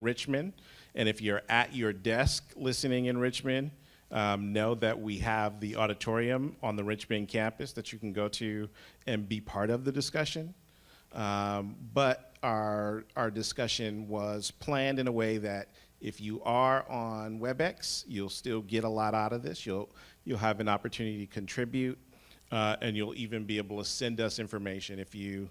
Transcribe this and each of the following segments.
Richmond. And if you're at your desk listening in Richmond, know that we have the auditorium on the Richmond campus that you can go to and be part of the discussion. But our discussion was planned in a way that if you are on WebEx, you'll still get a lot out of this. You'll have an opportunity to contribute, and you'll even be able to send us information if you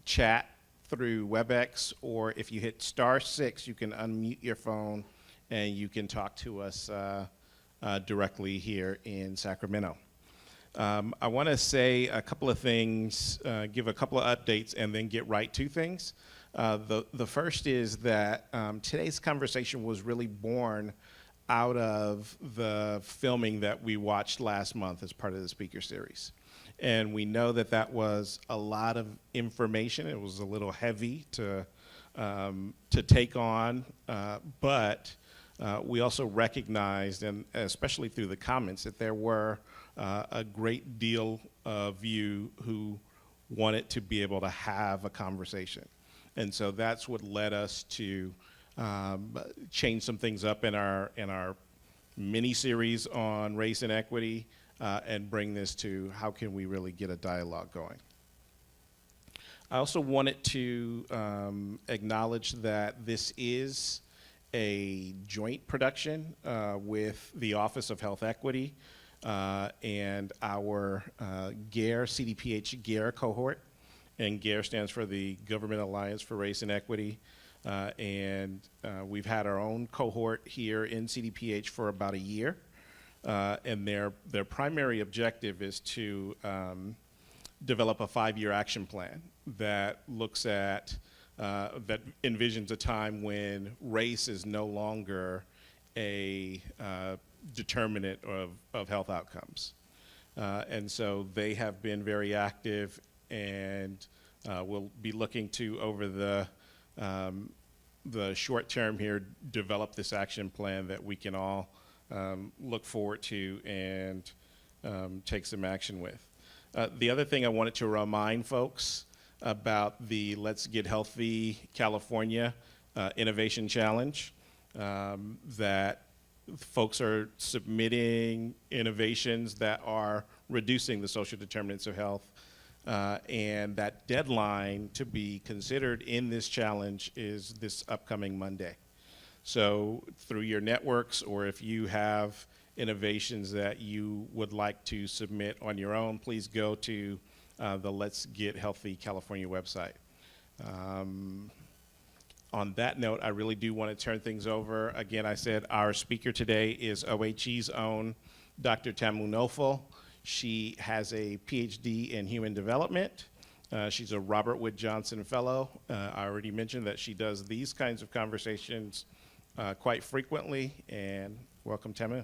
chat through WebEx, or if you hit *6, you can unmute your phone and you can talk to us directly here in Sacramento. I want to say a couple of things, give a couple of updates, and then get right to things. The first is that today's conversation was really born out of the filming that we watched last month as part of the speaker series. And we know that that was a lot of information. It was a little heavy to take on, but we also recognized, and especially through the comments, that there were a great deal of you who wanted to be able to have a conversation. And so that's what led us to change some things up in our mini-series on race and equity, and bring this to how can we really get a dialogue going. I also wanted to acknowledge that this is a joint production with the Office of Health Equity and our GARE, CDPH GARE cohort. And GARE stands for the Government Alliance for Race and Equity. And we've had our own cohort here in CDPH for about a year. And their primary objective is to develop a 5-year action plan that looks at, that envisions a time when race is no longer a determinant of health outcomes. And so they have been very active, and we'll be looking to, over the short term here, develop this action plan that we can all look forward to and take some action with. The other thing I wanted to remind folks about the Let's Get Healthy California Innovation Challenge, that folks are submitting innovations that are reducing the social determinants of health, and that deadline to be considered in this challenge is this upcoming Monday. So through your networks, or if you have innovations that you would like to submit on your own, please go to the Let's Get Healthy California website. On that note, I really do want to turn things over. Again, I said our speaker today is OHE's own Dr. Tamu Nolfo. She has a PhD in human development. She's a Robert Wood Johnson Fellow. I already mentioned that she does these kinds of conversations quite frequently, and welcome, Tamu.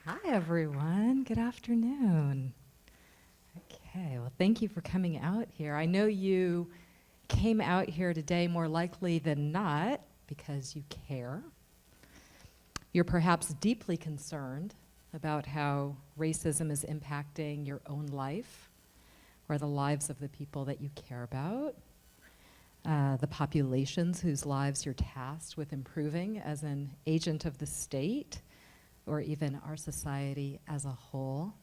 Hi, everyone. Good afternoon. Okay, well, thank you for coming out here. I know you came out here today more likely than not because you care. You're perhaps deeply concerned about how racism is impacting your own life or the lives of the people that you care about, the populations whose lives you're tasked with improving as an agent of the state, or even our society as a whole.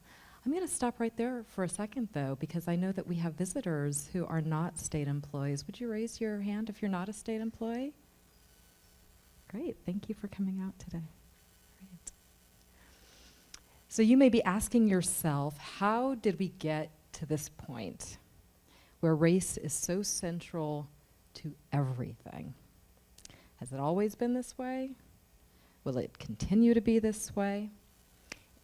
I'm going to stop right there for a second, though, because I know that we have visitors who are not state employees. Would you raise your hand if you're not a state employee? Great. Thank you for coming out today. Great. So you may be asking yourself, how did we get to this point where race is so central to everything? Has it always been this way? Will it continue to be this way?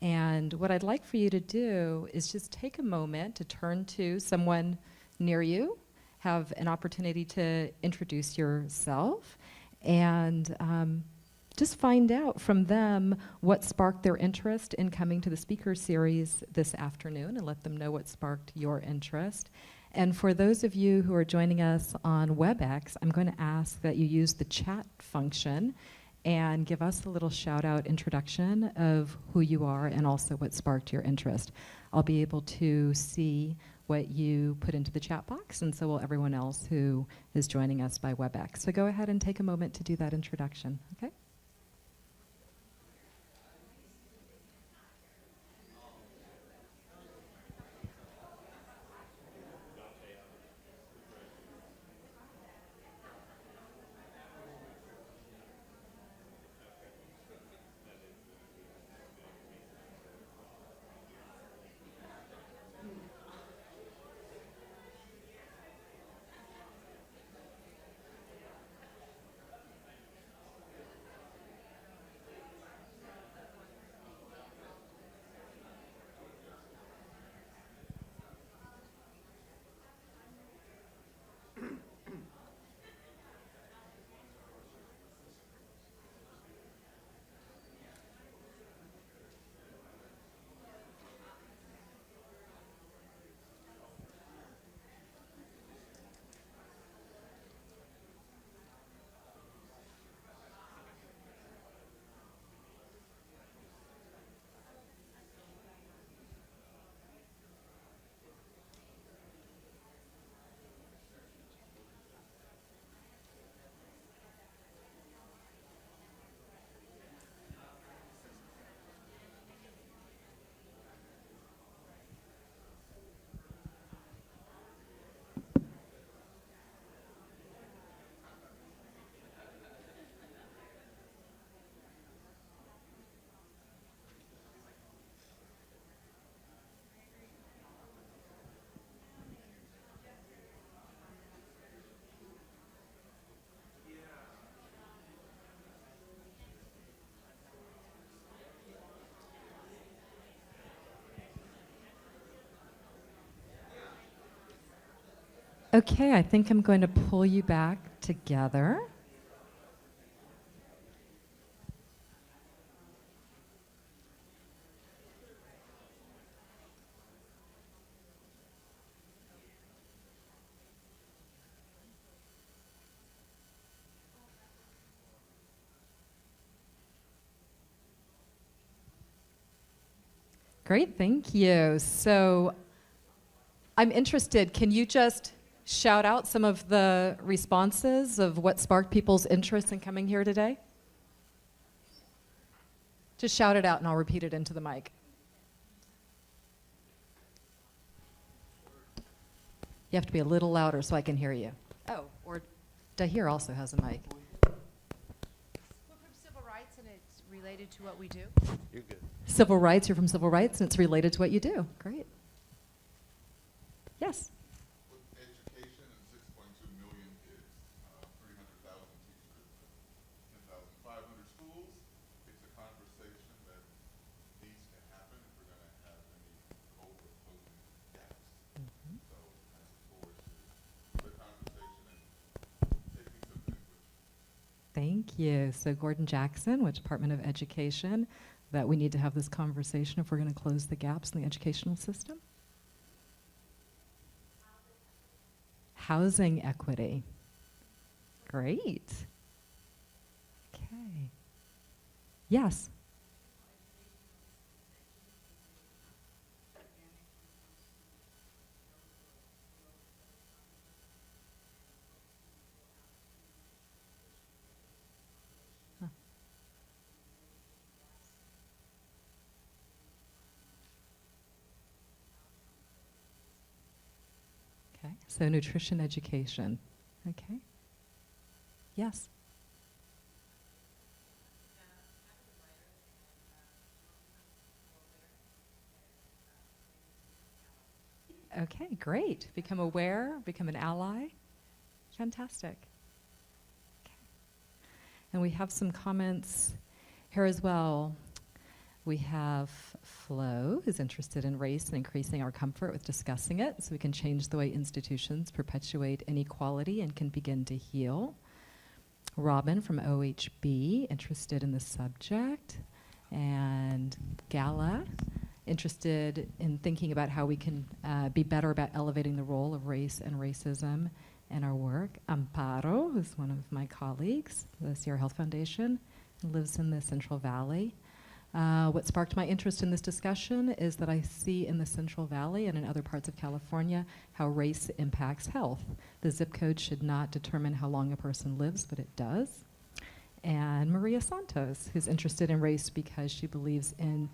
And what I'd like for you to do is just take a moment to turn to someone near you, have an opportunity to introduce yourself, and just find out from them what sparked their interest in coming to the speaker series this afternoon, and let them know what sparked your interest. And for those of you who are joining us on WebEx, I'm going to ask that you use the chat function and give us a little shout out introduction of who you are and also what sparked your interest. I'll be able to see what you put into the chat box, and so will everyone else who is joining us by WebEx. So go ahead and take a moment to do that introduction, okay? Okay, I think I'm going to pull you back together. Great, thank you. So I'm interested, can you just shout out some of the responses of what sparked people's interest in coming here today? Just shout it out and I'll repeat it into the mic. You have to be a little louder so I can hear you. Oh, or Dahir also has a mic. We're from civil rights and it's related to what we do. You're good. Civil rights, you're from civil rights and it's related to what you do. Great. Yes. With education and 6.2 million kids, 300,000 teachers, 10,500 schools, it's a conversation that needs to happen if we're going to have any hope of closing gaps. So I look forward to the conversation and taking some input. Thank you. So Gordon Jackson, with Department of Education, that we need to have this conversation if we're going to close the gaps in the educational system. Housing equity. Great. Okay. Yes. Huh. Okay, so nutrition education. Okay. Yes. Okay, great. Become aware, become an ally. Fantastic. Okay. And we have some comments here as well. We have Flo, who's interested in race and increasing our comfort with discussing it so we can change the way institutions perpetuate inequality and can begin to heal. Robin from OHB, interested in the subject. And Gala, interested in thinking about how we can be better about elevating the role of race and racism in our work. Amparo, who's one of my colleagues, the Sierra Health Foundation, lives in the Central Valley. What sparked my interest in this discussion is that I see in the Central Valley and in other parts of California how race impacts health. The zip code should not determine how long a person lives, but it does. And Maria Santos, who's interested in race because she believes in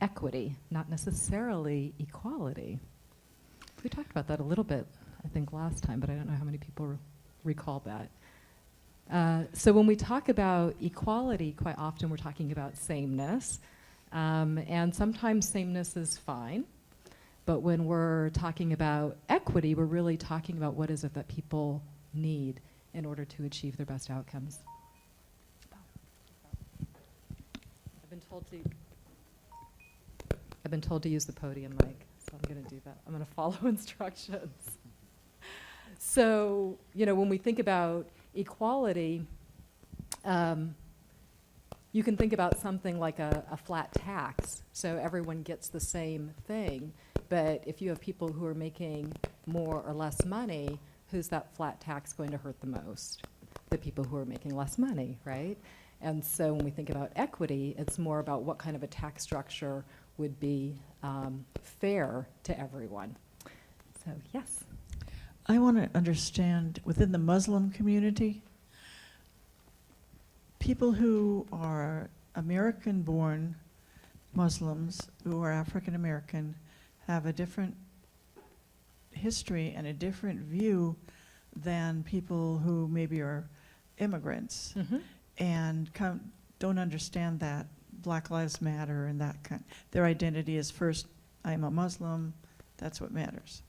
equity, not necessarily equality. We talked about that a little bit, I think, last time, but I don't know how many people recall that. So when we talk about equality, quite often we're talking about sameness. And sometimes sameness is fine. But when we're talking about equity, we're really talking about what is it that people need in order to achieve their best outcomes. I've been told to use the podium mic, so I'm going to do that. I'm going to follow instructions. So, when we think about equality, you can think about something like a flat tax, so everyone gets the same thing. But if you have people who are making more or less money, who's that flat tax going to hurt the most? The people who are making less money, right? And so when we think about equity, it's more about what kind of a tax structure would be fair to everyone. So, yes. I want to understand, within the Muslim community, people who are American-born Muslims who are African-American have a different history and a different view than people who maybe are immigrants and don't understand that Black Lives Matter and that kind. Their identity is first, I'm a Muslim, that's what matters.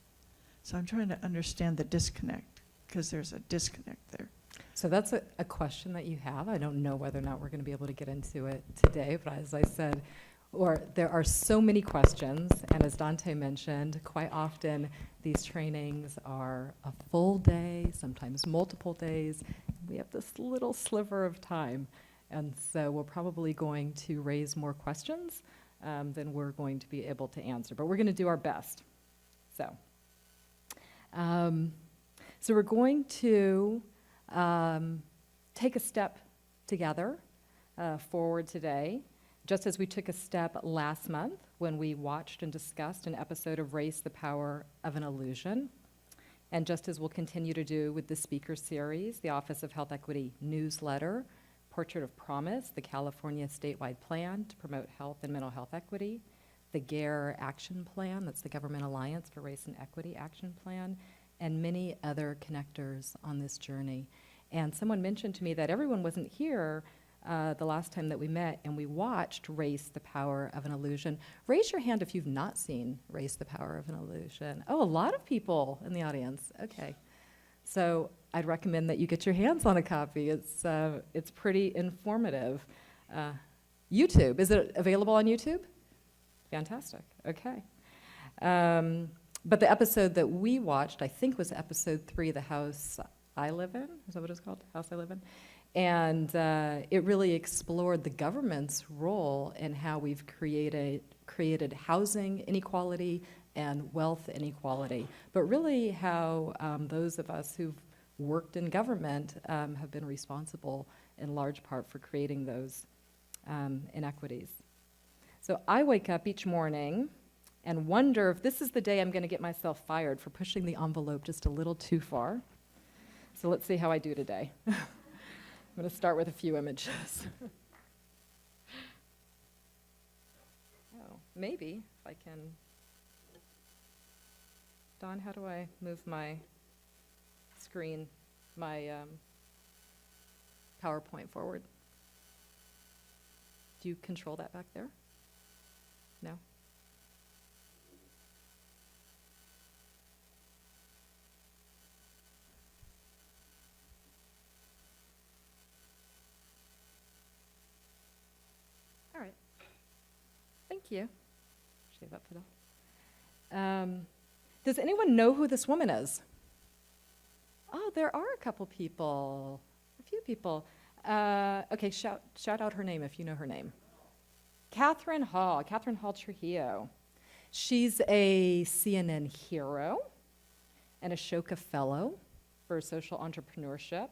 So I'm trying to understand the disconnect, because there's a disconnect there. So that's a question that you have. I don't know whether or not we're going to be able to get into it today, but as I said, there are so many questions, and as Dante mentioned, quite often these trainings are a full day, sometimes multiple days. We have this little sliver of time, and so we're probably going to raise more questions than we're going to be able to answer, but we're going to do our best. So we're going to take a step together forward today, just as we took a step last month when we watched and discussed an episode of Race, the Power of an Illusion, and just as we'll continue to do with the speaker series, the Office of Health Equity newsletter, Portrait of Promise, the California statewide plan to promote health and mental health equity, the GARE Action Plan, that's the Government Alliance for Race and Equity Action Plan, and many other connectors on this journey. And someone mentioned to me that everyone wasn't here the last time that we met and we watched Race, the Power of an Illusion. Raise your hand if you've not seen Race, the Power of an Illusion. Oh, a lot of people in the audience. Okay. So I'd recommend that you get your hands on a copy. It's pretty informative. YouTube, is it available on YouTube? Fantastic, okay. But the episode that we watched, I think was episode 3, The House I Live In. Is that what it's called? House I Live In? And it really explored the government's role in how we've created housing inequality and wealth inequality, but really how those of us who've worked in government have been responsible in large part for creating those inequities. So I wake up each morning and wonder if this is the day I'm going to get myself fired for pushing the envelope just a little too far. So let's see how I do today. I'm going to start with a few images. Oh, maybe if I can. Dawn, how do I move my screen, my PowerPoint forward? Do you control that back there? No? All right. Thank you. Shave up for that. Does anyone know who this woman is? Oh, there are a couple people, a few people. Okay, shout out her name if you know her name. Catherine Hall Trujillo. She's a CNN hero, an Ashoka Fellow for Social Entrepreneurship,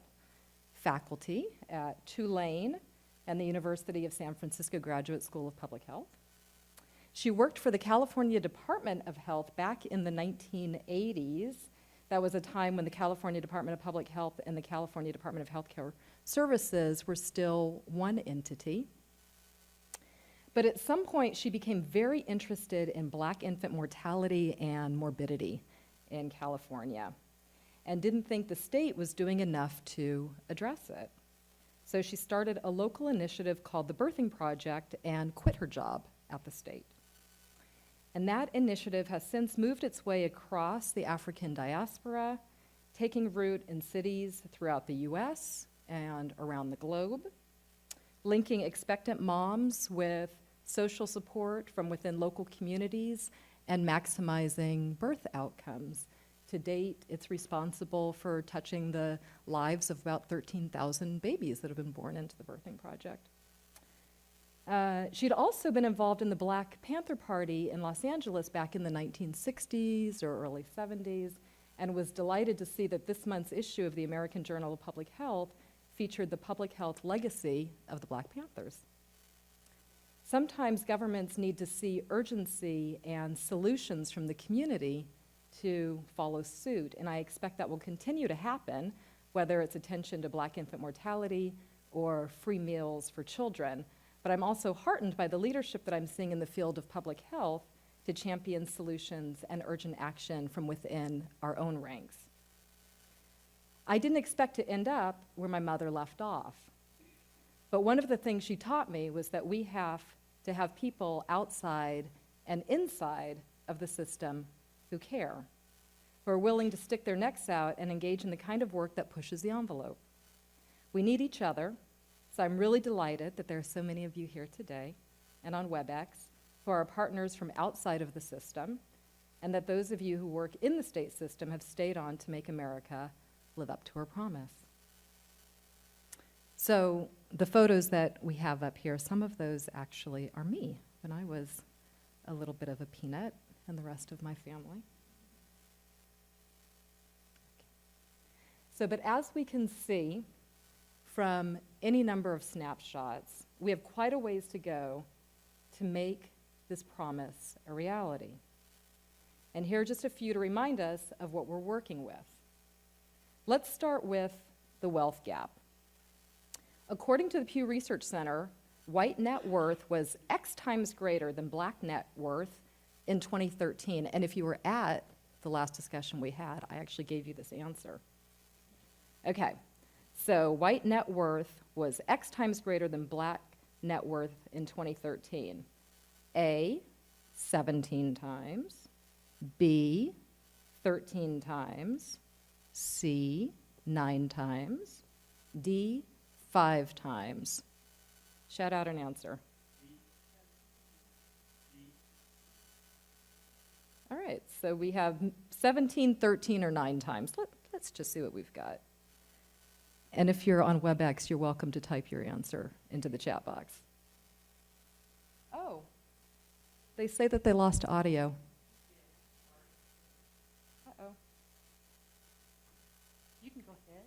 faculty at Tulane, and the University of San Francisco Graduate School of Public Health. She worked for the California Department of Health back in the 1980s. That was a time when the California Department of Public Health and the California Department of Healthcare Services were still one entity. But at some point, she became very interested in Black infant mortality and morbidity in California and didn't think the state was doing enough to address it. So she started a local initiative called the Birthing Project and quit her job at the state. And that initiative has since moved its way across the African diaspora, taking root in cities throughout the US and around the globe, linking expectant moms with social support from within local communities, and maximizing birth outcomes. To date, it's responsible for touching the lives of about 13,000 babies that have been born into the Birthing Project. She'd also been involved in the Black Panther Party in Los Angeles back in the 1960s or early 70s, and was delighted to see that this month's issue of the American Journal of Public Health featured the public health legacy of the Black Panthers. Sometimes governments need to see urgency and solutions from the community to follow suit, and I expect that will continue to happen, whether it's attention to Black infant mortality or free meals for children. But I'm also heartened by the leadership that I'm seeing in the field of public health to champion solutions and urgent action from within our own ranks. I didn't expect to end up where my mother left off. But one of the things she taught me was that we have to have people outside and inside of the system who care, who are willing to stick their necks out and engage in the kind of work that pushes the envelope. We need each other, so I'm really delighted that there are so many of you here today and on WebEx who are partners from outside of the system, and that those of you who work in the state system have stayed on to make America live up to her promise. So the photos that we have up here, some of those actually are me when I was a little bit of a peanut and the rest of my family. So, but as we can see from any number of snapshots, we have quite a ways to go to make this promise a reality. And here are just a few to remind us of what we're working with. Let's start with the wealth gap. According to the Pew Research Center, white net worth was X times greater than Black net worth in 2013. And if you were at the last discussion we had, I actually gave you this answer. Okay, so white net worth was X times greater than Black net worth in 2013. A, 17 times. B, 13 times. C, 9 times. D, 5 times. Shout out an answer. All right, so we have 17, 13, or 9 times. Let's just see what we've got. And if you're on WebEx, you're welcome to type your answer into the chat box. Oh, they say that they lost audio. Uh-oh. You can go ahead.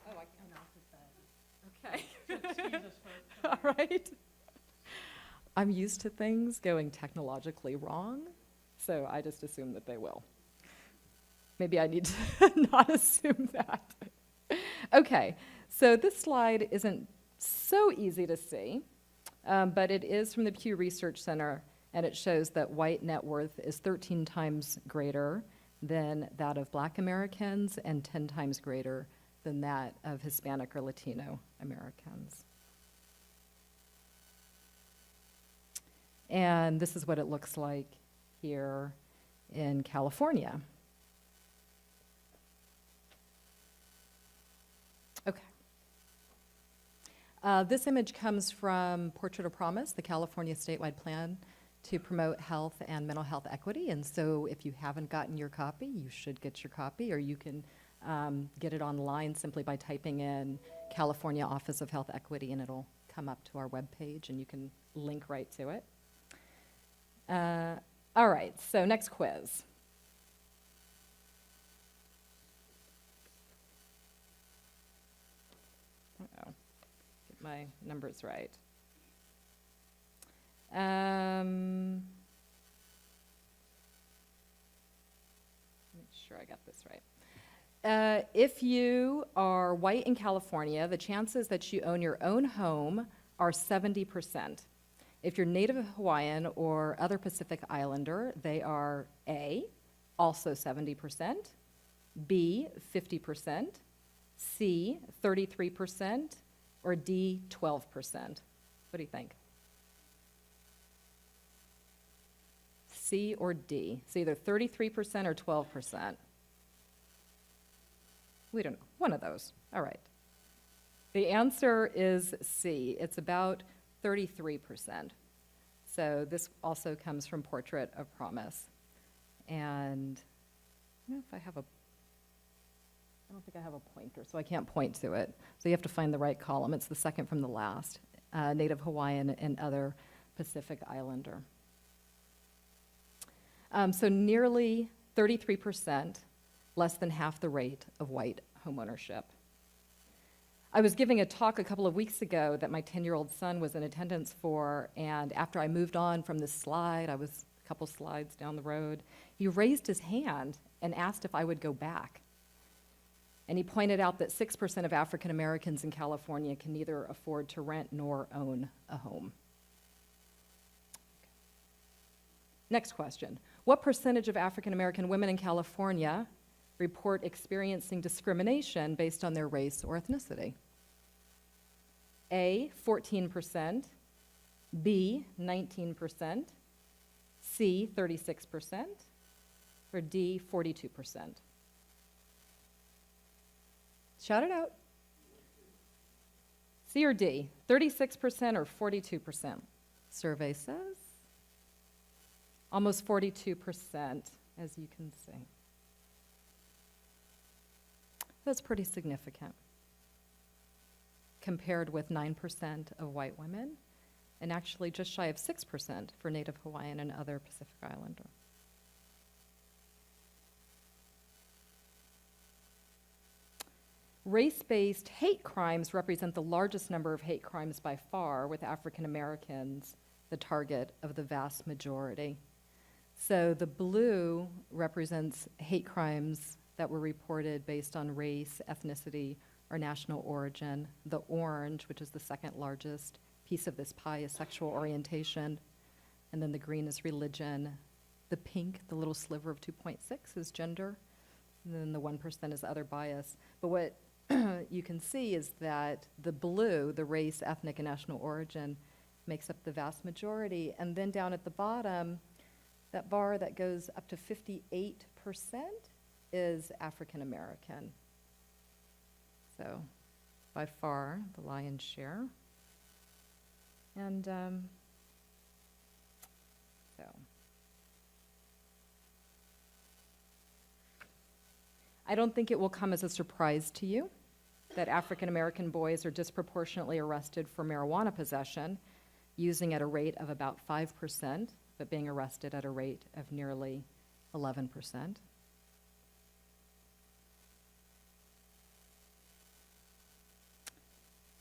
Oh, I can. Okay. All right. I'm used to things going technologically wrong, so I just assume that they will. Maybe I need to not assume that. Okay, so this slide isn't so easy to see, but it is from the Pew Research Center, and it shows that white net worth is 13 times greater than that of Black Americans and 10 times greater than that of Hispanic or Latino Americans. And this is what it looks like here in California. Okay. This image comes from Portrait of Promise, the California statewide plan to promote health and mental health equity. And so if you haven't gotten your copy, you should get your copy, or you can get it online simply by typing in California Office of Health Equity, and it'll come up to our webpage, and you can link right to it. All right, so next quiz. Uh-oh, get my numbers right. Make sure I got this right. If you are white in California, the chances that you own your own home are 70%. If you're Native Hawaiian or other Pacific Islander, they are A, also 70%, B, 50%, C, 33%, or D, 12%. What do you think? C or D? It's either 33% or 12%. We don't know. One of those. All right. The answer is C. It's about 33%. So this also comes from Portrait of Promise. And I don't know if I have a, I don't think I have a pointer, so I can't point to it. So you have to find the right column. It's the second from the last, Native Hawaiian and other Pacific Islander. So nearly 33%, less than half the rate of white homeownership. I was giving a talk a couple of weeks ago that my 10-year-old son was in attendance for, and after I moved on from this slide, I was a couple slides down the road, he raised his hand and asked if I would go back. And he pointed out that 6% of African Americans in California can neither afford to rent nor own a home. Next question. What percentage of African American women in California report experiencing discrimination based on their race or ethnicity? A, 14%, B, 19%, C, 36%, or D, 42%? Shout it out. C or D, 36% or 42%? Survey says almost 42%, as you can see. That's pretty significant, compared with 9% of white women, and actually just shy of 6% for Native Hawaiian and other Pacific Islander. Race-based hate crimes represent the largest number of hate crimes by far, with African Americans the target of the vast majority. So the blue represents hate crimes that were reported based on race, ethnicity, or national origin. The orange, which is the second largest piece of this pie, is sexual orientation. And then the green is religion. The pink, the little sliver of 2.6, is gender. And then the 1% is other bias. But what you can see is that the blue, the race, ethnic, and national origin, makes up the vast majority. And then down at the bottom, that bar that goes up to 58% is African American. So by far the lion's share. And so I don't think it will come as a surprise to you that African American boys are disproportionately arrested for marijuana possession, using at a rate of about 5%, but being arrested at a rate of nearly 11%.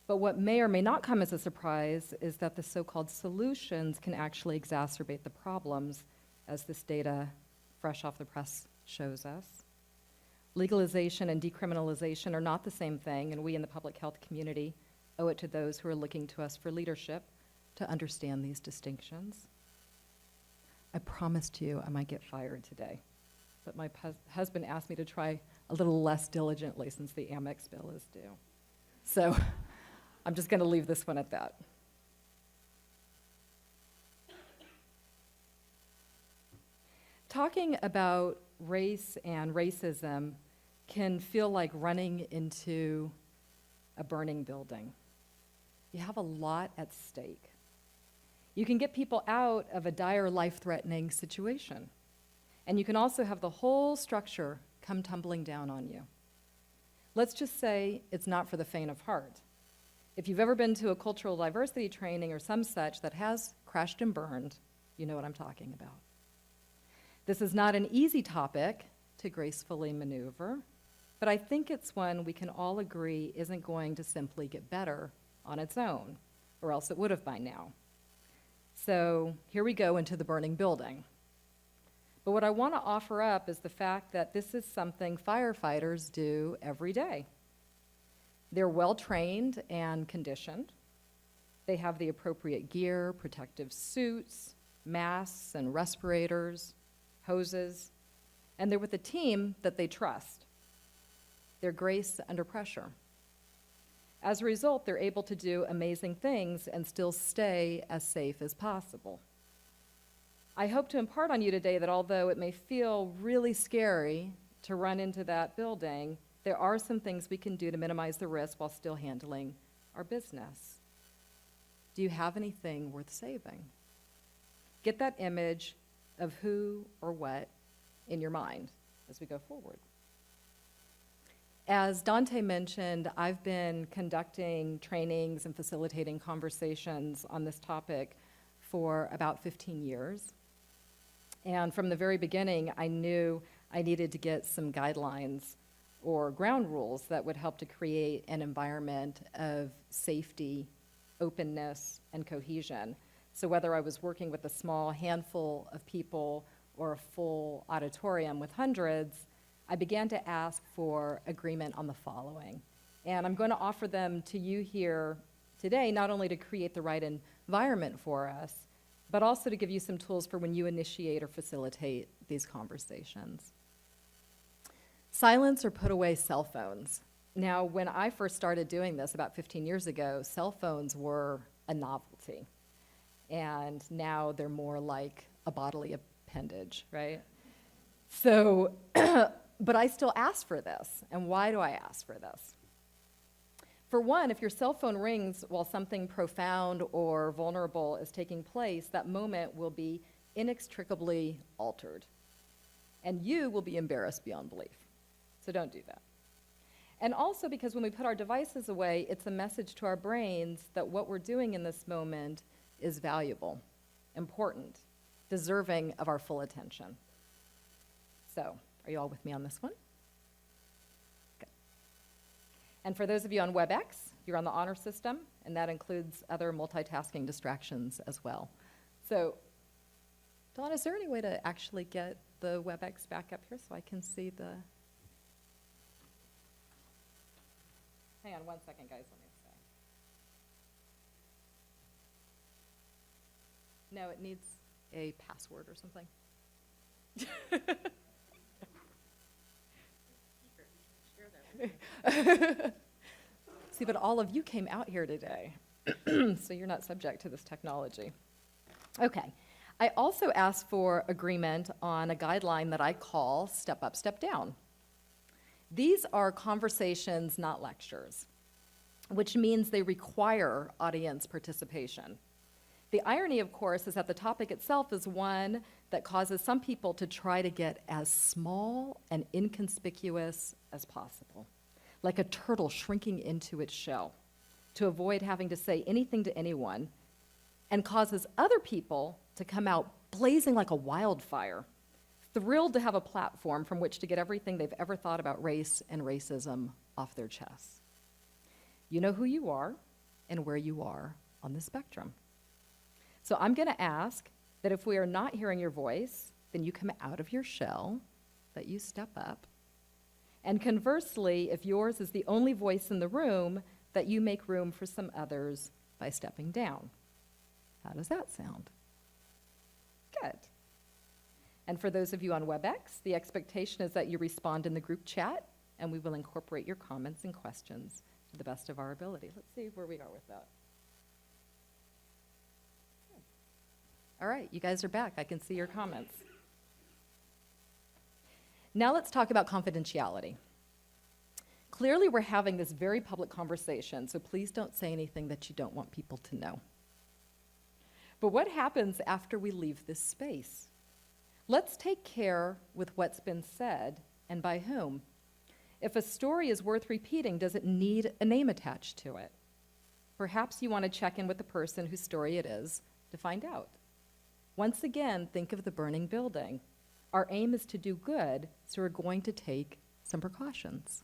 But what may or may not come as a surprise is that the so-called solutions can actually exacerbate the problems, as this data, fresh off the press, shows us. Legalization and decriminalization are not the same thing, and we in the public health community owe it to those who are looking to us for leadership to understand these distinctions. I promised you I might get fired today, but my husband asked me to try a little less diligently since the Amex bill is due. So I'm just going to leave this one at that. Talking about race and racism can feel like running into a burning building. You have a lot at stake. You can get people out of a dire, life-threatening situation. And you can also have the whole structure come tumbling down on you. Let's just say it's not for the faint of heart. If you've ever been to a cultural diversity training or some such that has crashed and burned, you know what I'm talking about. This is not an easy topic to gracefully maneuver, but I think it's one we can all agree isn't going to simply get better on its own, or else it would have by now. So here we go into the burning building. But what I want to offer up is the fact that this is something firefighters do every day. They're well-trained and conditioned. They have the appropriate gear, protective suits, masks and respirators, hoses, and they're with a team that they trust. They're graced under pressure. As a result, they're able to do amazing things and still stay as safe as possible. I hope to impart on you today that although it may feel really scary to run into that building, there are some things we can do to minimize the risk while still handling our business. Do you have anything worth saving? Get that image of who or what in your mind as we go forward. As Dante mentioned, I've been conducting trainings and facilitating conversations on this topic for about 15 years. And from the very beginning, I knew I needed to get some guidelines or ground rules that would help to create an environment of safety, openness, and cohesion. So whether I was working with a small handful of people or a full auditorium with hundreds, I began to ask for agreement on the following. And I'm going to offer them to you here today, not only to create the right environment for us, but also to give you some tools for when you initiate or facilitate these conversations. Silence or put away cell phones. Now, when I first started doing this about 15 years ago, cell phones were a novelty. And now they're more like a bodily appendage, right? So, but I still ask for this. And why do I ask for this? For one, if your cell phone rings while something profound or vulnerable is taking place, that moment will be inextricably altered. And you will be embarrassed beyond belief. So don't do that. And also because when we put our devices away, it's a message to our brains that what we're doing in this moment is valuable, important, deserving of our full attention. So, are you all with me on this one? Good. And for those of you on WebEx, you're on the honor system, and that includes other multitasking distractions as well. So, Dawn, is there any way to actually get the WebEx back up here so I can see the... Hang on one second, guys, let me say. No, it needs a password or something. See, but all of you came out here today, so you're not subject to this technology. Okay. I also asked for agreement on a guideline that I call Step Up, Step Down. These are conversations, not lectures, which means they require audience participation. The irony, of course, is that the topic itself is one that causes some people to try to get as small and inconspicuous as possible, like a turtle shrinking into its shell, to avoid having to say anything to anyone, and causes other people to come out blazing like a wildfire, thrilled to have a platform from which to get everything they've ever thought about race and racism off their chests. You know who you are and where you are on the spectrum. So I'm going to ask that if we are not hearing your voice, then you come out of your shell, that you step up. And conversely, if yours is the only voice in the room, that you make room for some others by stepping down. How does that sound? Good. And for those of you on WebEx, the expectation is that you respond in the group chat, and we will incorporate your comments and questions to the best of our ability. Let's see where we are with that. All right, you guys are back. I can see your comments. Now let's talk about confidentiality. Clearly, we're having this very public conversation, so please don't say anything that you don't want people to know. But what happens after we leave this space? Let's take care with what's been said and by whom. If a story is worth repeating, does it need a name attached to it? Perhaps you want to check in with the person whose story it is to find out. Once again, think of the burning building. Our aim is to do good, so we're going to take some precautions.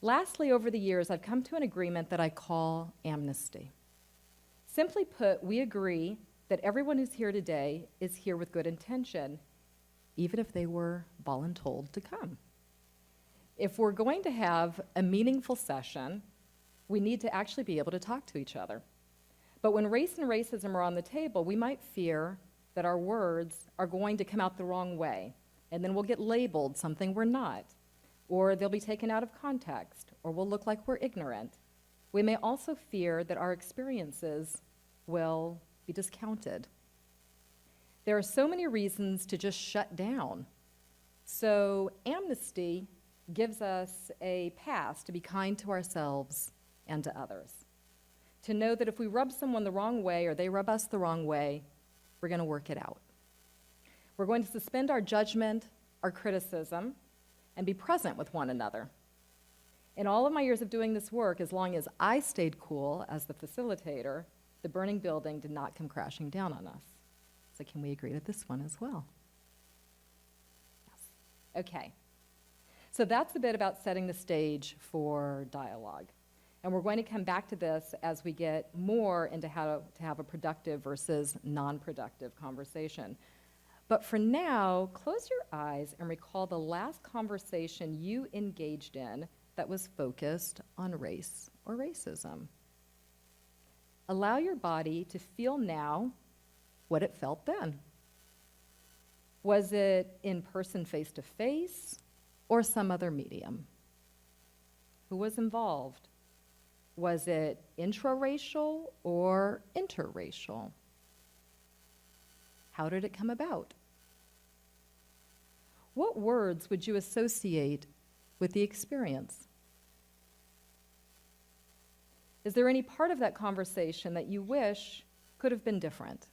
Lastly, over the years, I've come to an agreement that I call amnesty. Simply put, we agree that everyone who's here today is here with good intention, even if they were voluntold to come. If we're going to have a meaningful session, we need to actually be able to talk to each other. But when race and racism are on the table, we might fear that our words are going to come out the wrong way, and then we'll get labeled something we're not, or they'll be taken out of context, or we'll look like we're ignorant. We may also fear that our experiences will be discounted. There are so many reasons to just shut down. So amnesty gives us a pass to be kind to ourselves and to others. To know that if we rub someone the wrong way or they rub us the wrong way, we're going to work it out. We're going to suspend our judgment, our criticism, and be present with one another. In all of my years of doing this work, as long as I stayed cool as the facilitator, the burning building did not come crashing down on us. So can we agree to this one as well? Yes. Okay. So that's a bit about setting the stage for dialogue. And we're going to come back to this as we get more into how to have a productive versus non-productive conversation. But for now, close your eyes and recall the last conversation you engaged in that was focused on race or racism. Allow your body to feel now what it felt then. Was it in person, face-to-face, or some other medium? Who was involved? Was it intraracial or interracial? How did it come about? What words would you associate with the experience? Is there any part of that conversation that you wish could have been different?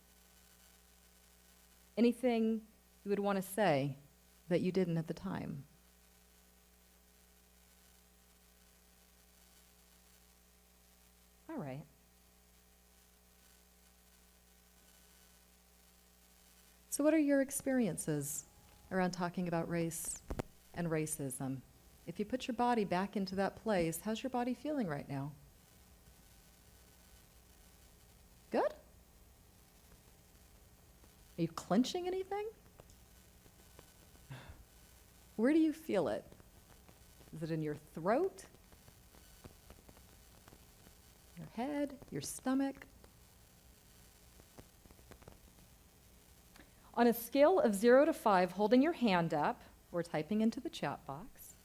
Anything you would want to say that you didn't at the time? All right. So what are your experiences around talking about race and racism? If you put your body back into that place, how's your body feeling right now? Good? Are you clenching anything? Where do you feel it? Is it in your throat? Your head? Your stomach? On a scale of 0 to 5, holding your hand up or typing into the chat box,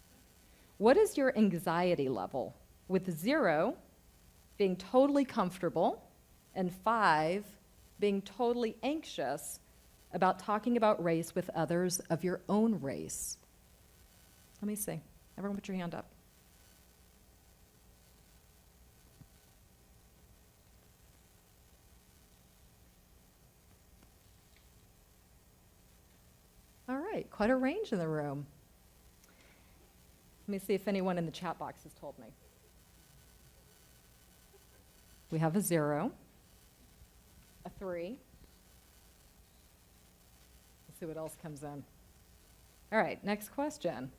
what is your anxiety level? With 0 being totally comfortable and 5 being totally anxious about talking about race with others of your own race. Let me see. Everyone put your hand up. All right, quite a range in the room. Let me see if anyone in the chat box has told me. We have a 0, a 3. Let's see what else comes in. All right, next question.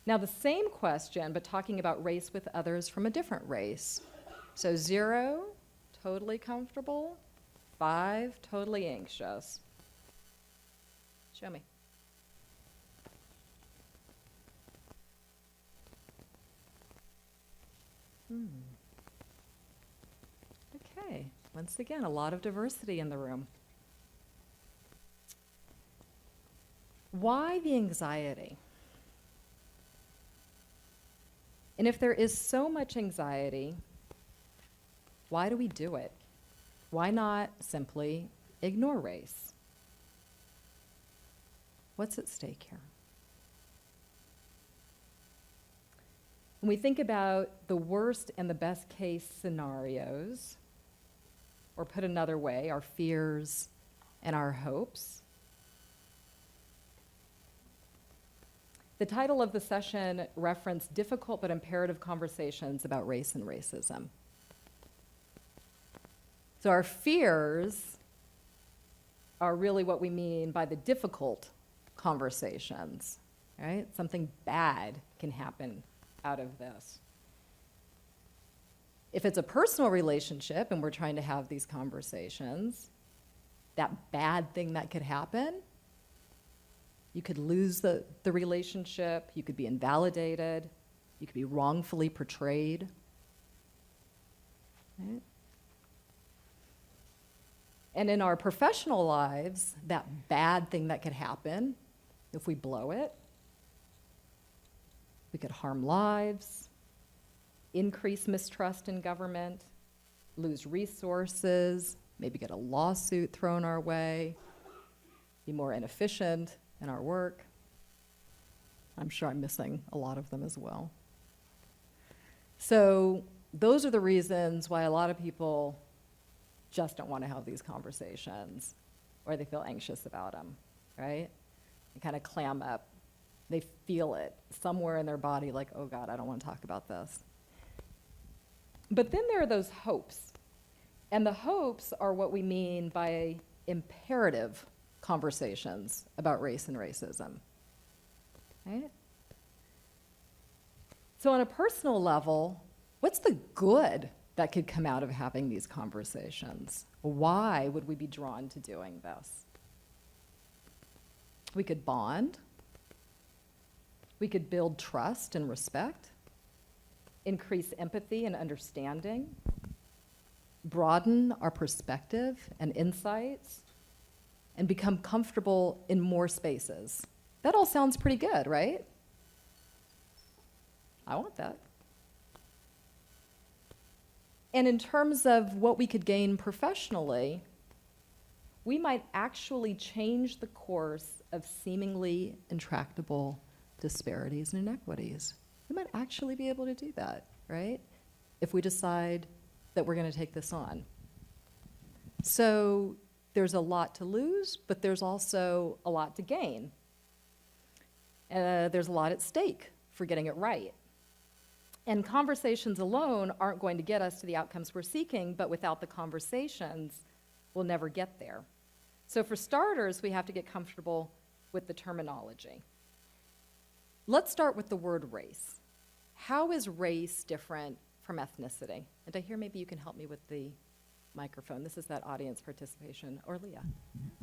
Now the same question, but talking about race with others from a different race. So 0, totally comfortable. 5, totally anxious. Show me. Okay, once again, a lot of diversity in the room. Why the anxiety? And if there is so much anxiety, why do we do it? Why not simply ignore race? What's at stake here? When we think about the worst and the best case scenarios, or put another way, our fears and our hopes, the title of the session referenced difficult but imperative conversations about race and racism. So our fears are really what we mean by the difficult conversations, right? Something bad can happen out of this. If it's a personal relationship and we're trying to have these conversations, that bad thing that could happen, you could lose the relationship, you could be invalidated, you could be wrongfully portrayed. Right? And in our professional lives, that bad thing that could happen, if we blow it, we could harm lives, increase mistrust in government, lose resources, maybe get a lawsuit thrown our way, be more inefficient in our work. I'm sure I'm missing a lot of them as well. So those are the reasons why a lot of people just don't want to have these conversations, or they feel anxious about them, right? They kind of clam up. They feel it somewhere in their body, like, oh God, I don't want to talk about this. But then there are those hopes. And the hopes are what we mean by imperative conversations about race and racism, right? So on a personal level, what's the good that could come out of having these conversations? Why would we be drawn to doing this? We could bond. We could build trust and respect, increase empathy and understanding, broaden our perspective and insights, and become comfortable in more spaces. That all sounds pretty good, right? I want that. And in terms of what we could gain professionally, we might actually change the course of seemingly intractable disparities and inequities. We might actually be able to do that, right? If we decide that we're going to take this on. So there's a lot to lose, but there's also a lot to gain. There's a lot at stake for getting it right. And conversations alone aren't going to get us to the outcomes we're seeking, but without the conversations, we'll never get there. So for starters, we have to get comfortable with the terminology. Let's start with the word race. How is race different from ethnicity? And I hear maybe you can help me with the microphone. This is that audience participation. Or Leah.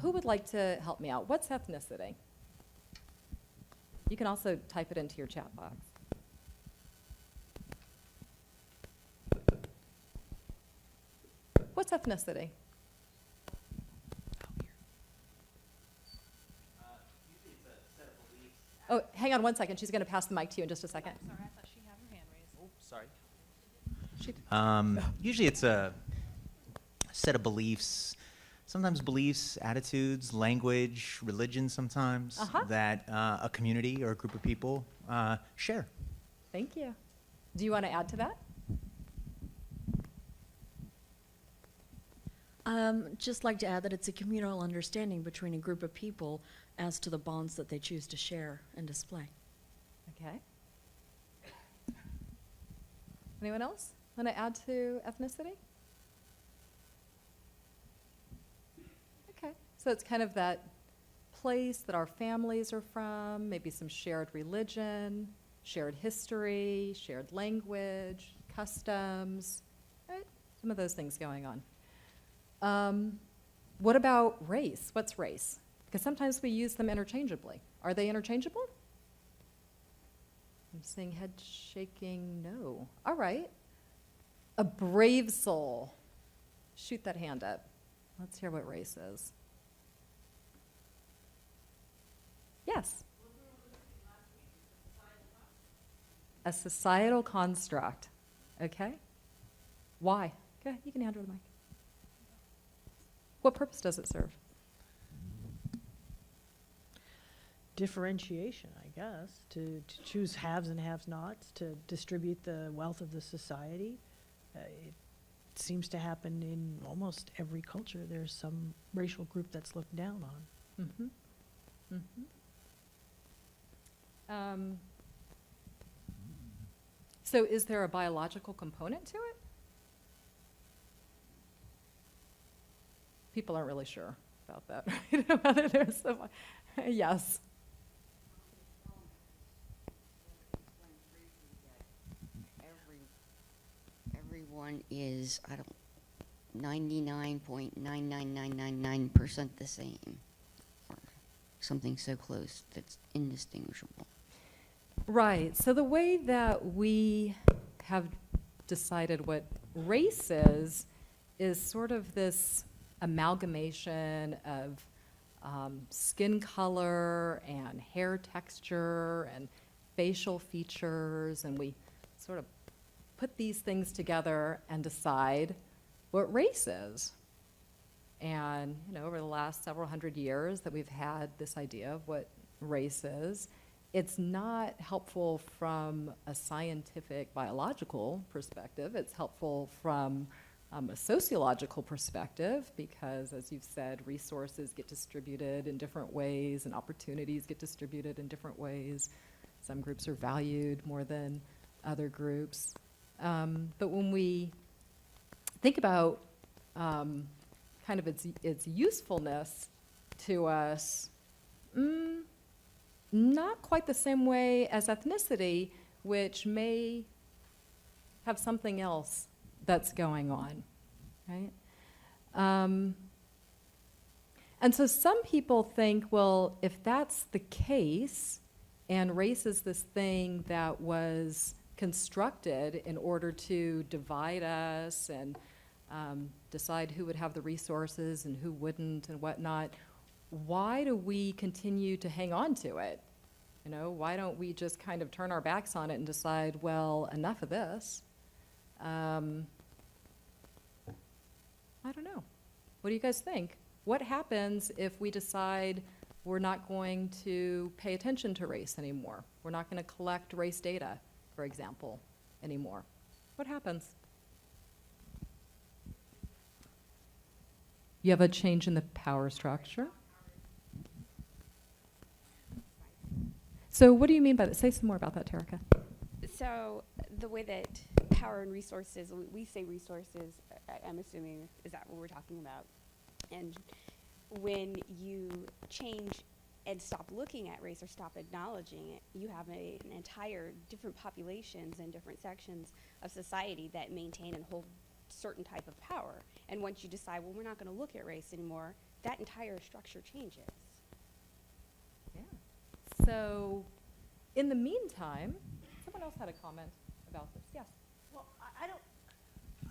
Who would like to help me out? What's ethnicity? You can also type it into your chat box. What's ethnicity? Oh, hang on one second. She's going to pass the mic to you in just a second. Sorry, I thought she had her hand raised. Oh, sorry. Usually it's a set of beliefs, sometimes beliefs, attitudes, language, religion sometimes, that a community or a group of people share. Thank you. Do you want to add to that? Just like to add that it's a communal understanding between a group of people as to the bonds that they choose to share and display. Okay. Anyone else want to add to ethnicity? Okay. So it's kind of that place that our families are from, maybe some shared religion, shared history, shared language, customs, right? Some of those things going on. What about race? What's race? Because sometimes we use them interchangeably. Are they interchangeable? I'm seeing head shaking no. All right. A brave soul. Shoot that hand up. Let's hear what race is. Yes. A societal construct. Okay. Why? Go ahead, you can hand her the mic. What purpose does it serve? Differentiation, I guess, to choose haves and have-nots, to distribute the wealth of the society. It seems to happen in almost every culture. There's some racial group that's looked down on. Mm-hmm. Mm-hmm. So is there a biological component to it? People aren't really sure about that, right? Whether there's a, yes. Every everyone is, 99.99999% the same, or something so close that's indistinguishable. Right. So the way that we have decided what race is sort of this amalgamation of skin color and hair texture and facial features, and we sort of put these things together and decide what race is. And, over the last several hundred years that we've had this idea of what race is, it's not helpful from a scientific, biological perspective. It's helpful from a sociological perspective because, as you've said, resources get distributed in different ways and opportunities get distributed in different ways. Some groups are valued more than other groups. But when we think about kind of its usefulness to us, not quite the same way as ethnicity, which may have something else that's going on, right? And so some people think, well, if that's the case, and race is this thing that was constructed in order to divide us and decide who would have the resources and who wouldn't and whatnot, why do we continue to hang on to it? Why don't we just kind of turn our backs on it and decide, well, enough of this? I don't know. What do you guys think? What happens if we decide we're not going to pay attention to race anymore? We're not going to collect race data, for example, anymore. What happens? You have a change in the power structure. So what do you mean by that? Say some more about that, Tarika. So the way that power and resources, we say resources, I'm assuming, is that what we're talking about? And when you change and stop looking at race or stop acknowledging it, you have an entire different populations and different sections of society that maintain and hold certain type of power. And once you decide, well, we're not going to look at race anymore, that entire structure changes. Yeah. So in the meantime, someone else had a comment about this. Yes. Well,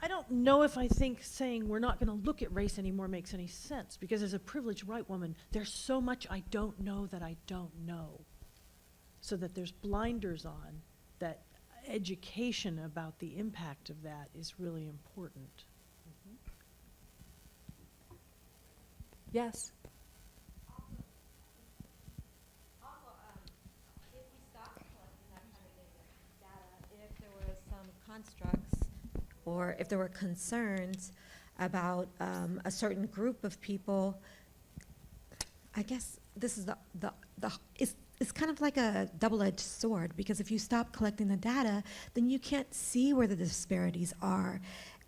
I don't know if I think saying we're not going to look at race anymore makes any sense, because as a privileged white woman, there's so much I don't know that I don't know. So that there's blinders on, that education about the impact of that is really important. Mm-hmm. Yes. If we stopped collecting that kind of data, if there were some constructs or if there were concerns about a certain group of people, I guess this is it's kind of like a double-edged sword, because if you stop collecting the data, then you can't see where the disparities are.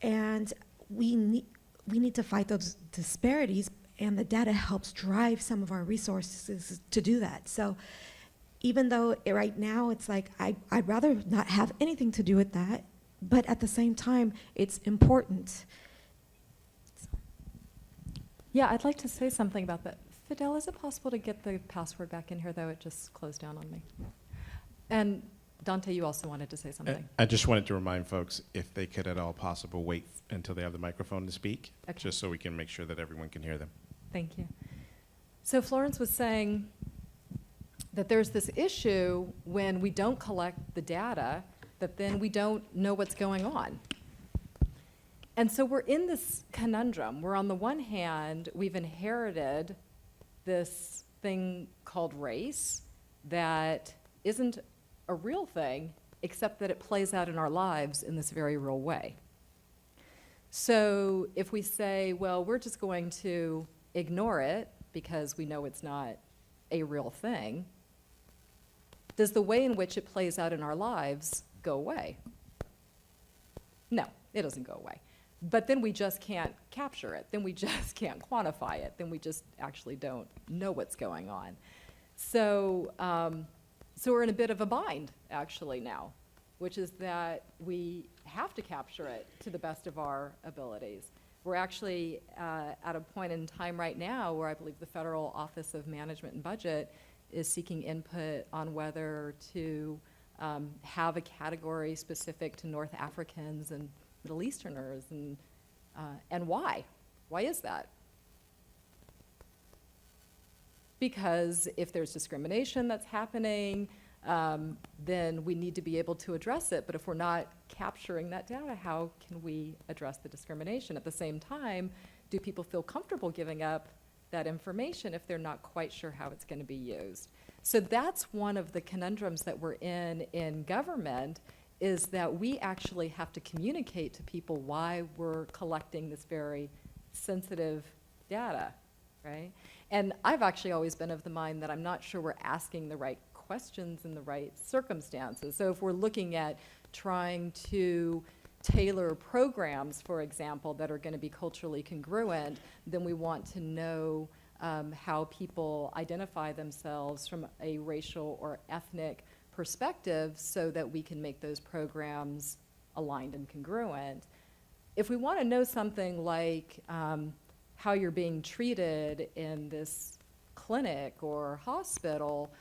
And we need to fight those disparities, and the data helps drive some of our resources to do that. So even though right now it's like, I'd rather not have anything to do with that, but at the same time, it's important. Yeah, I'd like to say something about that. Fidel, is it possible to get the password back in here, though? It just closed down on me. And Dante, you also wanted to say something. I just wanted to remind folks, if they could at all possible wait until they have the microphone to speak, Okay. just so we can make sure that everyone can hear them. Thank you. So Florence was saying that there's this issue when we don't collect the data, that then we don't know what's going on. And so we're in this conundrum where on the one hand, we've inherited this thing called race that isn't a real thing, except that it plays out in our lives in this very real way. So if we say, well, we're just going to ignore it because we know it's not a real thing, does the way in which it plays out in our lives go away? No, it doesn't go away. But then we just can't capture it. Then we just can't quantify it. Then we just actually don't know what's going on. So, so we're in a bit of a bind, actually, now. which is that we have to capture it to the best of our abilities. We're actually at a point in time right now where I believe the Federal Office of Management and Budget is seeking input on whether to have a category specific to North Africans and Middle Easterners, and why? Why is that? Because if there's discrimination that's happening, then we need to be able to address it. But if we're not capturing that data, how can we address the discrimination? At the same time, do people feel comfortable giving up that information if they're not quite sure how it's going to be used? So that's one of the conundrums that we're in government, is that we actually have to communicate to people why we're collecting this very sensitive data, right? And I've actually always been of the mind that I'm not sure we're asking the right questions in the right circumstances. So if we're looking at trying to tailor programs, for example, that are going to be culturally congruent, then we want to know how people identify themselves from a racial or ethnic perspective so that we can make those programs aligned and congruent. If we want to know something like how you're being treated in this clinic or hospital,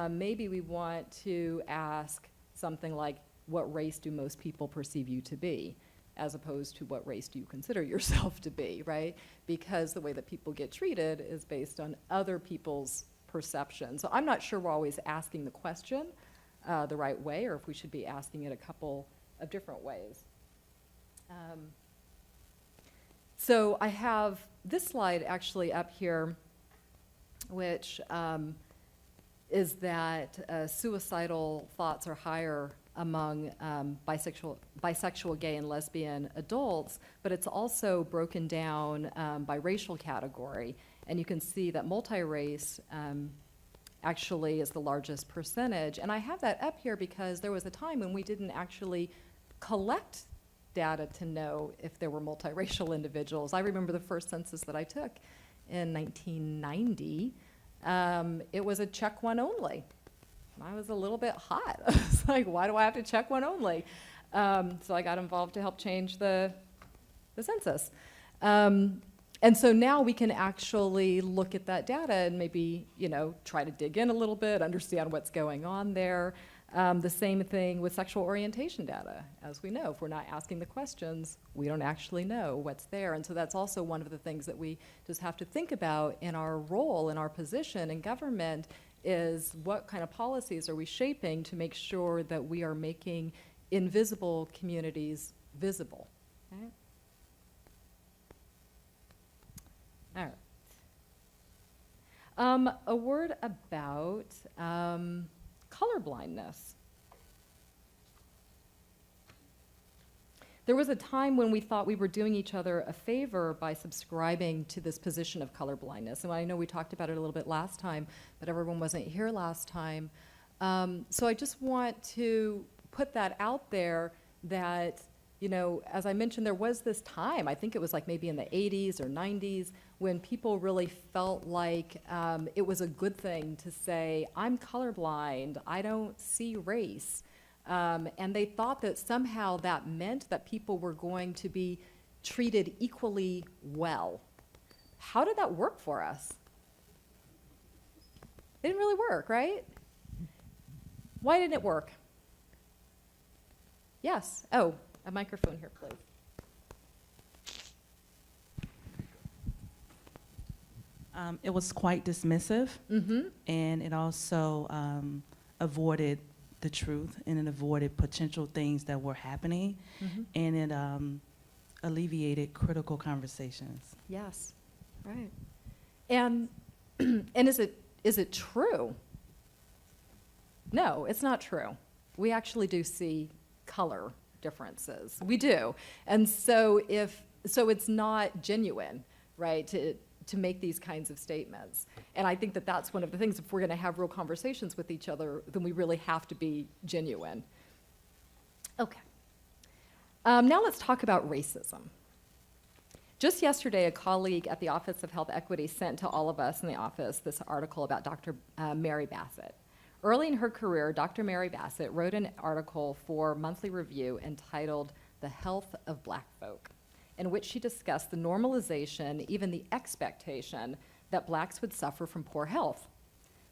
maybe we want to ask something like, what race do most people perceive you to be, as opposed to what race do you consider yourself to be, right? Because the way that people get treated is based on other people's perception. So I'm not sure we're always asking the question the right way, or if we should be asking it a couple of different ways. So I have this slide actually up here, which is that suicidal thoughts are higher among bisexual, gay, and lesbian adults, but it's also broken down by racial category. And you can see that multi-race actually is the largest percentage. And I have that up here because there was a time when we didn't actually collect data to know if there were multiracial individuals. I remember the first census that I took in 1990. It was a check one only. I was a little bit hot. I was like, why do I have to check one only? So I got involved to help change the census. And so now we can actually look at that data and maybe, try to dig in a little bit, understand what's going on there. The same thing with sexual orientation data. As we know, if we're not asking the questions, we don't actually know what's there. And so that's also one of the things that we just have to think about in our role, in our position in government, is what kind of policies are we shaping to make sure that we are making invisible communities visible. Okay? All right. A word about colorblindness. There was a time when we thought we were doing each other a favor by subscribing to this position of colorblindness. And I know we talked about it a little bit last time, but everyone wasn't here last time. So I just want to put that out there that, as I mentioned, there was this time, I think it was like maybe in the 80s or 90s, when people really felt like it was a good thing to say, I'm colorblind, I don't see race. And they thought that somehow that meant that people were going to be treated equally well. How did that work for us? It didn't really work, right? Why didn't it work? Yes. Oh, a microphone here, please. It was quite dismissive, Mm-hmm. and it also avoided the truth, and it avoided potential things that were happening, Mm-hmm. and it alleviated critical conversations. Yes, right. And and is it true? No, it's not true. We actually do see color differences. We do. And so it's not genuine, right, to make these kinds of statements. And I think that that's one of the things, if we're going to have real conversations with each other, then we really have to be genuine. Okay. Now let's talk about racism. Just yesterday, a colleague at the Office of Health Equity sent to all of us in the office this article about Dr. Mary Bassett, Early in her career, Dr. Mary Bassett wrote an article for Monthly Review entitled The Health of Black Folk, in which she discussed the normalization, even the expectation, that blacks would suffer from poor health.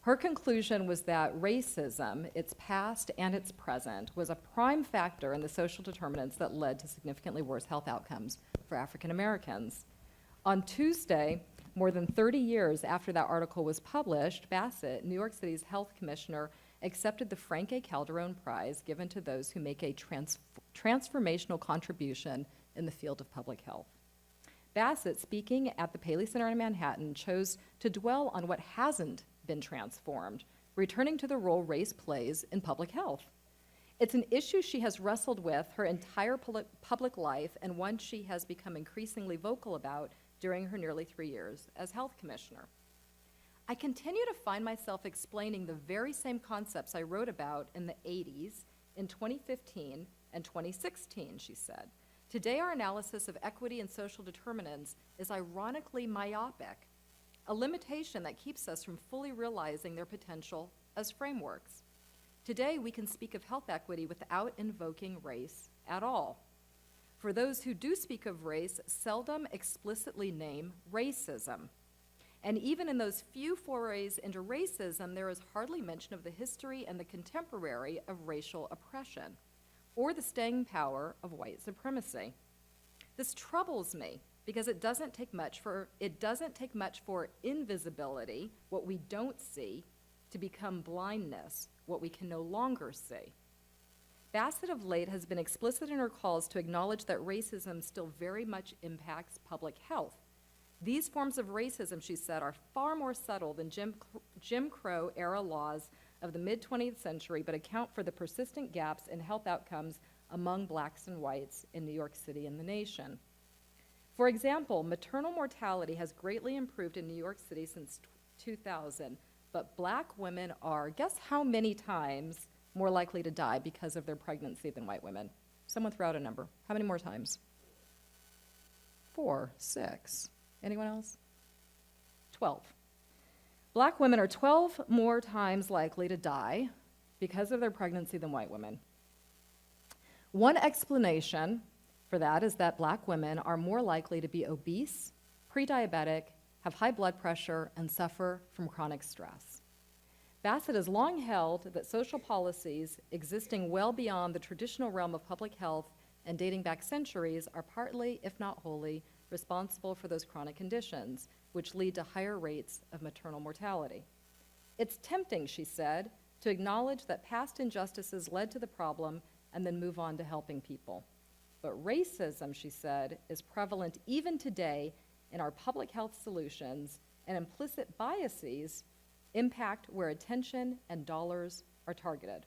Her conclusion was that racism, its past and its present, was a prime factor in the social determinants that led to significantly worse health outcomes for African Americans. On Tuesday, more than 30 years after that article was published, Bassett, New York City's health commissioner, accepted the Frank A. Calderon Prize given to those who make a transformational contribution in the field of public health. Bassett, speaking at the Paley Center in Manhattan, chose to dwell on what hasn't been transformed, returning to the role race plays in public health. It's an issue she has wrestled with her entire public life, and one she has become increasingly vocal about during her nearly 3 years as health commissioner. I continue to find myself explaining the very same concepts I wrote about in the 80s, in 2015, and 2016, she said. Today, our analysis of equity and social determinants is ironically myopic, a limitation that keeps us from fully realizing their potential as frameworks. Today, we can speak of health equity without invoking race at all. For those who do speak of race, seldom explicitly name racism. And even in those few forays into racism, there is hardly mention of the history and the contemporary of racial oppression, or the staying power of white supremacy. This troubles me because it doesn't take much for invisibility, what we don't see, to become blindness, what we can no longer see. Bassett of late has been explicit in her calls to acknowledge that racism still very much impacts public health. These forms of racism, she said, are far more subtle than Jim Crow-era laws of the mid-20th century, but account for the persistent gaps in health outcomes among blacks and whites in New York City and the nation. For example, maternal mortality has greatly improved in New York City since 2000, but black women are, guess how many times more likely to die because of their pregnancy than white women? Someone throw out a number. How many more times? 4, 6. Anyone else? 12. Black women are 12 more times likely to die because of their pregnancy than white women. One explanation for that is that black women are more likely to be obese, pre-diabetic, have high blood pressure, and suffer from chronic stress. Bassett has long held that social policies existing well beyond the traditional realm of public health and dating back centuries are partly, if not wholly, responsible for those chronic conditions, which lead to higher rates of maternal mortality. It's tempting, she said, to acknowledge that past injustices led to the problem and then move on to helping people. But racism, she said, is prevalent even today in our public health solutions, and implicit biases impact where attention and dollars are targeted.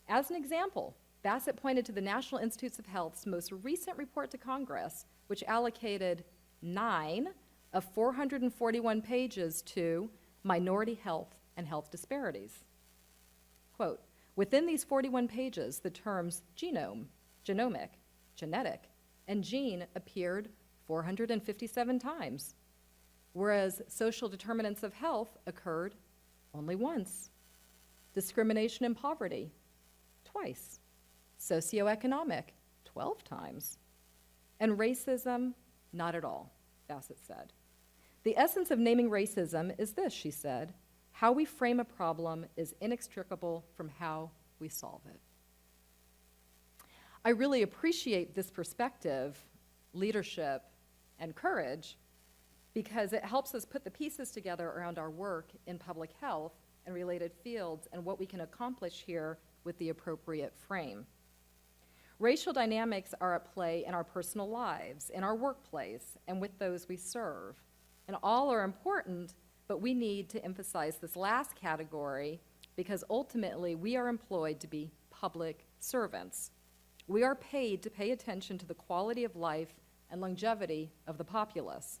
As an example, Bassett pointed to the National Institutes of Health's most recent report to Congress, which allocated 9 of 441 pages to minority health and health disparities. Quote, within these 41 pages, the terms genome, genomic, genetic, and gene appeared 457 times, whereas social determinants of health occurred only once. Discrimination and poverty, twice. Socioeconomic, 12 times. And racism, not at all, Bassett said. The essence of naming racism is this, she said, how we frame a problem is inextricable from how we solve it. I really appreciate this perspective, leadership, and courage, because it helps us put the pieces together around our work in public health and related fields and what we can accomplish here with the appropriate frame. Racial dynamics are at play in our personal lives, in our workplace, and with those we serve. And all are important, but we need to emphasize this last category because ultimately we are employed to be public servants. We are paid to pay attention to the quality of life and longevity of the populace.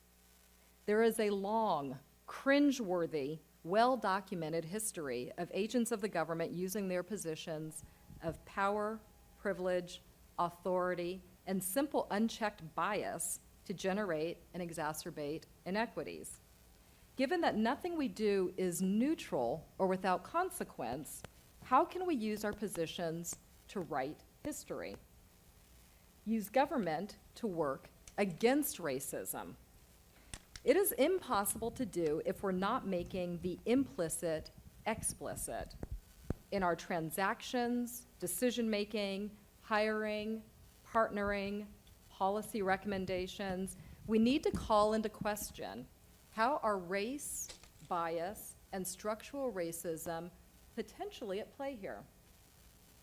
There is a long, cringeworthy, well-documented history of agents of the government using their positions of power, privilege, authority, and simple unchecked bias to generate and exacerbate inequities. Given that nothing we do is neutral or without consequence, how can we use our positions to write history? Use government to work against racism. It is impossible to do if we're not making the implicit explicit in our transactions, decision-making, hiring, partnering, policy recommendations. We need to call into question how are race, bias, and structural racism potentially at play here?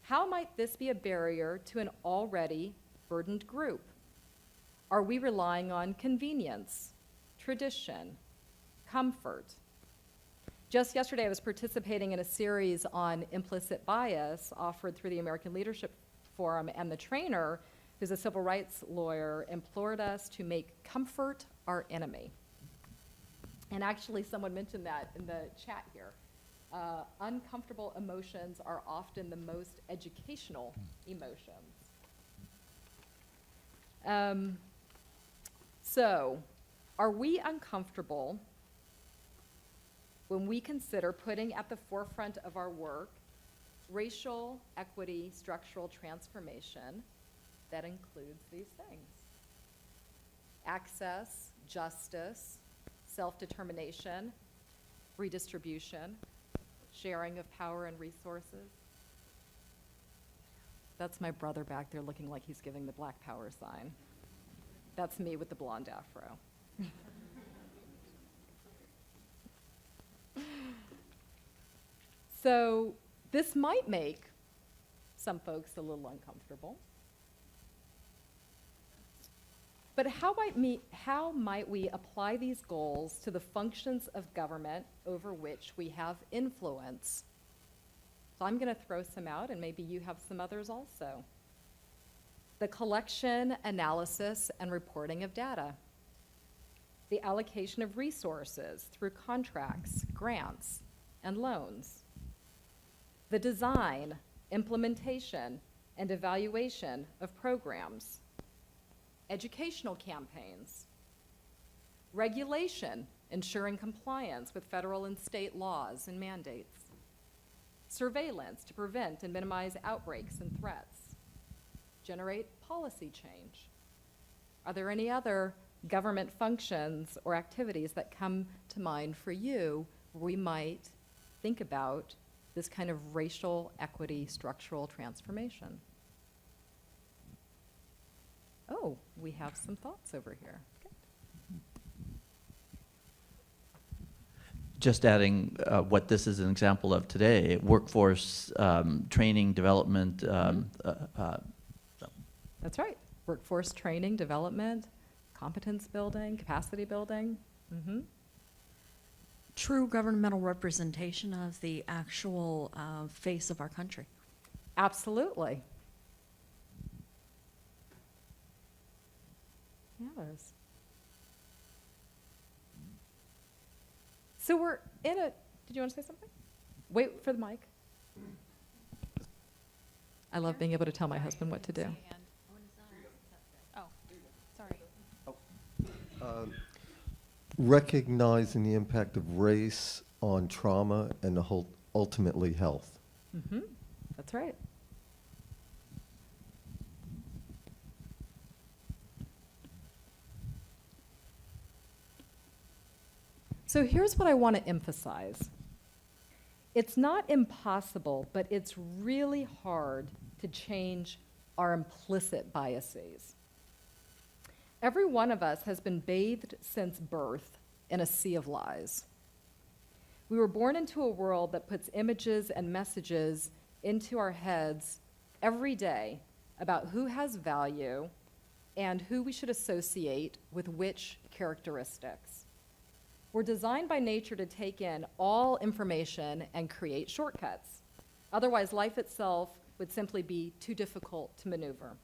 How might this be a barrier to an already burdened group? Are we relying on convenience, tradition, comfort? Just yesterday, I was participating in a series on implicit bias offered through the American Leadership Forum, and the trainer, who's a civil rights lawyer, implored us to make comfort our enemy. And actually, someone mentioned that in the chat here. Uncomfortable emotions are often the most educational emotions. So, are we uncomfortable when we consider putting at the forefront of our work racial equity structural transformation that includes these things? Access, justice, self-determination, redistribution, sharing of power and resources. That's my brother back there looking like he's giving the Black Power sign. That's me with the blonde afro. So this might make some folks a little uncomfortable. But how might we apply these goals to the functions of government over which we have influence? So I'm going to throw some out, and maybe you have some others also. The collection, analysis, and reporting of data. The allocation of resources through contracts, grants, and loans. The design, implementation, and evaluation of programs. Educational campaigns. Regulation, ensuring compliance with federal and state laws and mandates. Surveillance to prevent and minimize outbreaks and threats. Generate policy change. Are there any other government functions or activities that come to mind for you where we might think about this kind of racial equity structural transformation? Oh, we have some thoughts over here. Good. Just adding what this is an example of today, workforce training, development. That's right. Workforce training, development, competence building, capacity building. Mm-hmm. True governmental representation of the actual face of our country. Absolutely. Yes. So we're in a, did you want to say something? Wait for the mic. I love being able to tell my husband what to do. Oh, sorry. Recognizing the impact of race on trauma and ultimately health. Mm-hmm. That's right. So here's what I want to emphasize. It's not impossible, but it's really hard to change our implicit biases. Every one of us has been bathed since birth in a sea of lies. We were born into a world that puts images and messages into our heads every day about who has value and who we should associate with which characteristics. We're designed by nature to take in all information and create shortcuts. Otherwise, life itself would simply be too difficult to maneuver.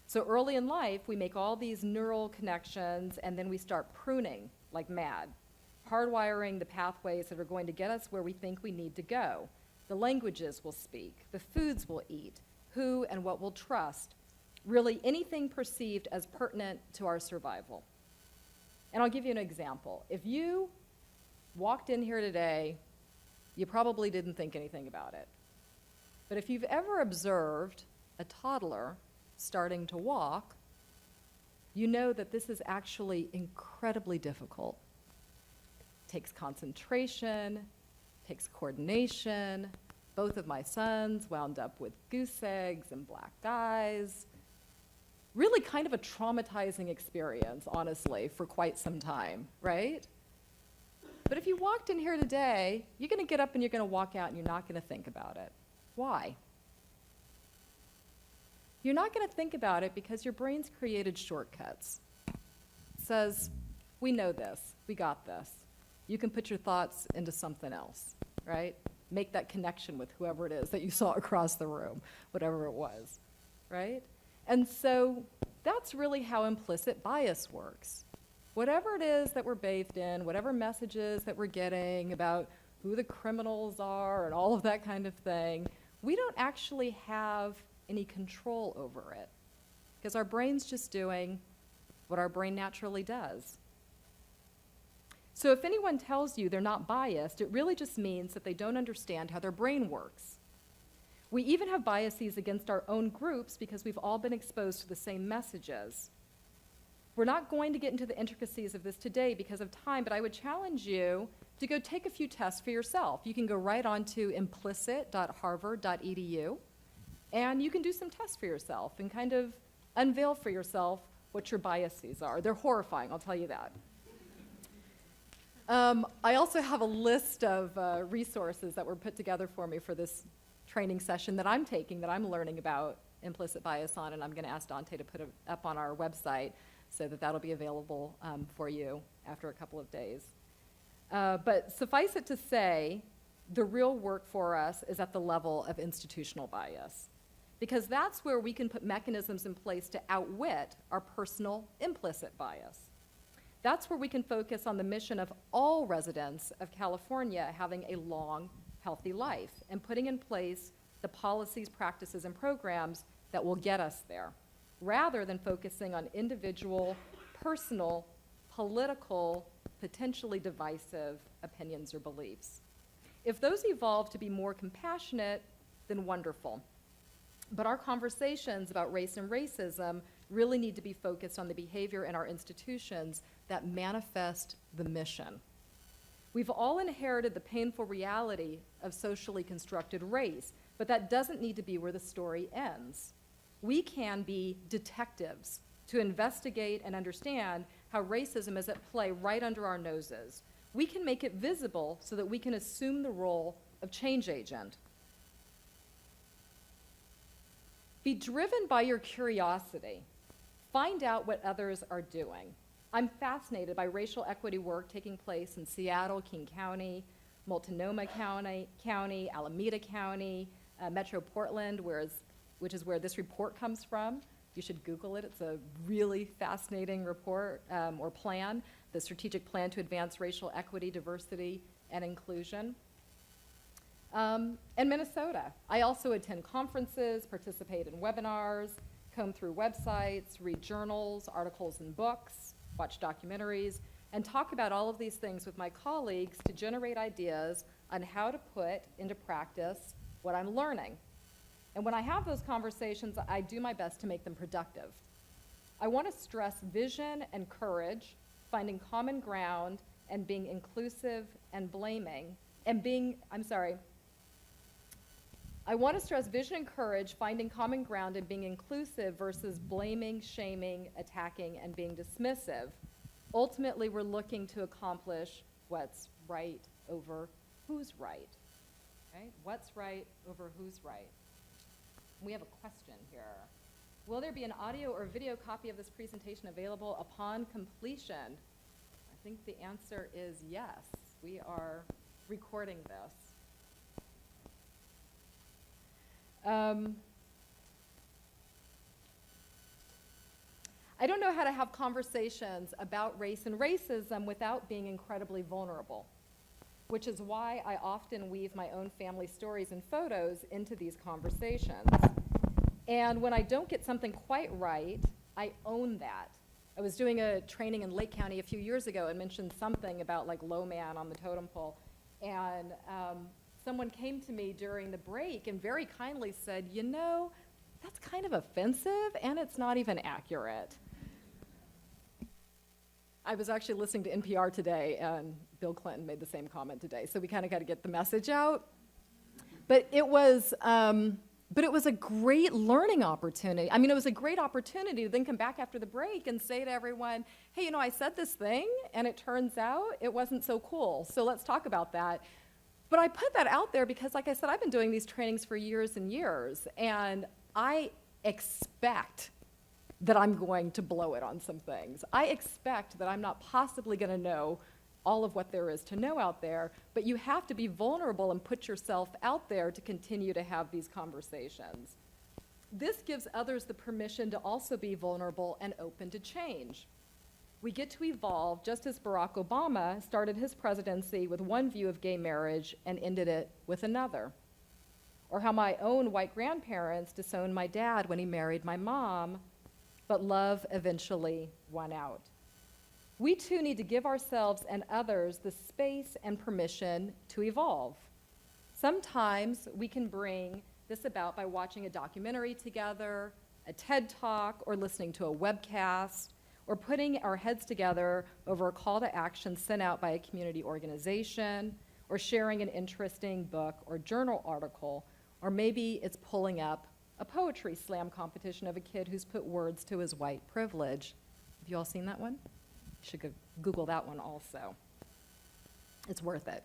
So early in life, we make all these neural connections, and then we start pruning like mad, hardwiring the pathways that are going to get us where we think we need to go. The languages we'll speak, the foods we'll eat, who and what we'll trust, really anything perceived as pertinent to our survival. And I'll give you an example. If you walked in here today, you probably didn't think anything about it. But if you've ever observed a toddler starting to walk, you know that this is actually incredibly difficult. It takes concentration, takes coordination. Both of my sons wound up with goose eggs and black eyes. Really kind of a traumatizing experience, honestly, for quite some time, right? But if you walked in here today, you're going to get up and you're going to walk out and you're not going to think about it. Why? You're not going to think about it because your brain's created shortcuts. It says, we know this, we got this. You can put your thoughts into something else, right? Make that connection with whoever it is that you saw across the room, whatever it was, right? And so that's really how implicit bias works. Whatever it is that we're bathed in, whatever messages that we're getting about who the criminals are and all of that kind of thing, we don't actually have any control over it because our brain's just doing what our brain naturally does. So if anyone tells you they're not biased, it really just means that they don't understand how their brain works. We even have biases against our own groups because we've all been exposed to the same messages. We're not going to get into the intricacies of this today because of time, but I would challenge you to go take a few tests for yourself. You can go right on to implicit.harvard.edu, and you can do some tests for yourself and kind of unveil for yourself what your biases are. They're horrifying, I'll tell you that. I also have a list of resources that were put together for me for this training session that I'm taking, that I'm learning about implicit bias on, and I'm going to ask Dante to put it up on our website so that that'll be available for you after a couple of days. But suffice it to say, the real work for us is at the level of institutional bias, because that's where we can put mechanisms in place to outwit our personal implicit bias. That's where we can focus on the mission of all residents of California having a long, healthy life and putting in place the policies, practices, and programs that will get us there, rather than focusing on individual, personal, political, potentially divisive opinions or beliefs. If those evolve to be more compassionate, then wonderful. But our conversations about race and racism really need to be focused on the behavior in our institutions that manifest the mission. We've all inherited the painful reality of socially constructed race, but that doesn't need to be where the story ends. We can be detectives to investigate and understand how racism is at play right under our noses. We can make it visible so that we can assume the role of change agent. Be driven by your curiosity. Find out what others are doing. I'm fascinated by racial equity work taking place in Seattle, King County, Multnomah County, Alameda County, Metro Portland, which is where this report comes from. You should Google it. It's a really fascinating report or plan, the Strategic Plan to Advance Racial Equity, Diversity, and Inclusion. And Minnesota. I also attend conferences, participate in webinars, comb through websites, read journals, articles, and books, watch documentaries, and talk about all of these things with my colleagues to generate ideas on how to put into practice what I'm learning. And when I have those conversations, I do my best to make them productive. I want to stress vision and courage, finding common ground, and being inclusive and I want to stress vision and courage, finding common ground, and being inclusive versus blaming, shaming, attacking, and being dismissive. Ultimately, we're looking to accomplish what's right over who's right. Right? What's right over who's right. We have a question here. Will there be an audio or video copy of this presentation available upon completion? I think the answer is yes. We are recording this. I don't know how to have conversations about race and racism without being incredibly vulnerable, which is why I often weave my own family stories and photos into these conversations. And when I don't get something quite right, I own that. I was doing a training in Lake County a few years ago and mentioned something about like low man on the totem pole. And someone came to me during the break and very kindly said, you know, that's kind of offensive and it's not even accurate. I was actually listening to NPR today and Bill Clinton made the same comment today. So we kind of got to get the message out. But it was a great learning opportunity. I mean, it was a great opportunity to then come back after the break and say to everyone, hey, you know, I said this thing, and it turns out it wasn't so cool. So let's talk about that. But I put that out there because, like I said, I've been doing these trainings for years and years, and I expect that I'm going to blow it on some things. I expect that I'm not possibly going to know all of what there is to know out there, but you have to be vulnerable and put yourself out there to continue to have these conversations. This gives others the permission to also be vulnerable and open to change. We get to evolve just as Barack Obama started his presidency with one view of gay marriage and ended it with another. Or how my own white grandparents disowned my dad when he married my mom, but love eventually won out. We too need to give ourselves and others the space and permission to evolve. Sometimes we can bring this about by watching a documentary together, a TED Talk, or listening to a webcast, or putting our heads together over a call to action sent out by a community organization, or sharing an interesting book or journal article, or maybe it's pulling up a poetry slam competition of a kid who's put words to his white privilege. Have you all seen that one? You should go Google that one also. It's worth it.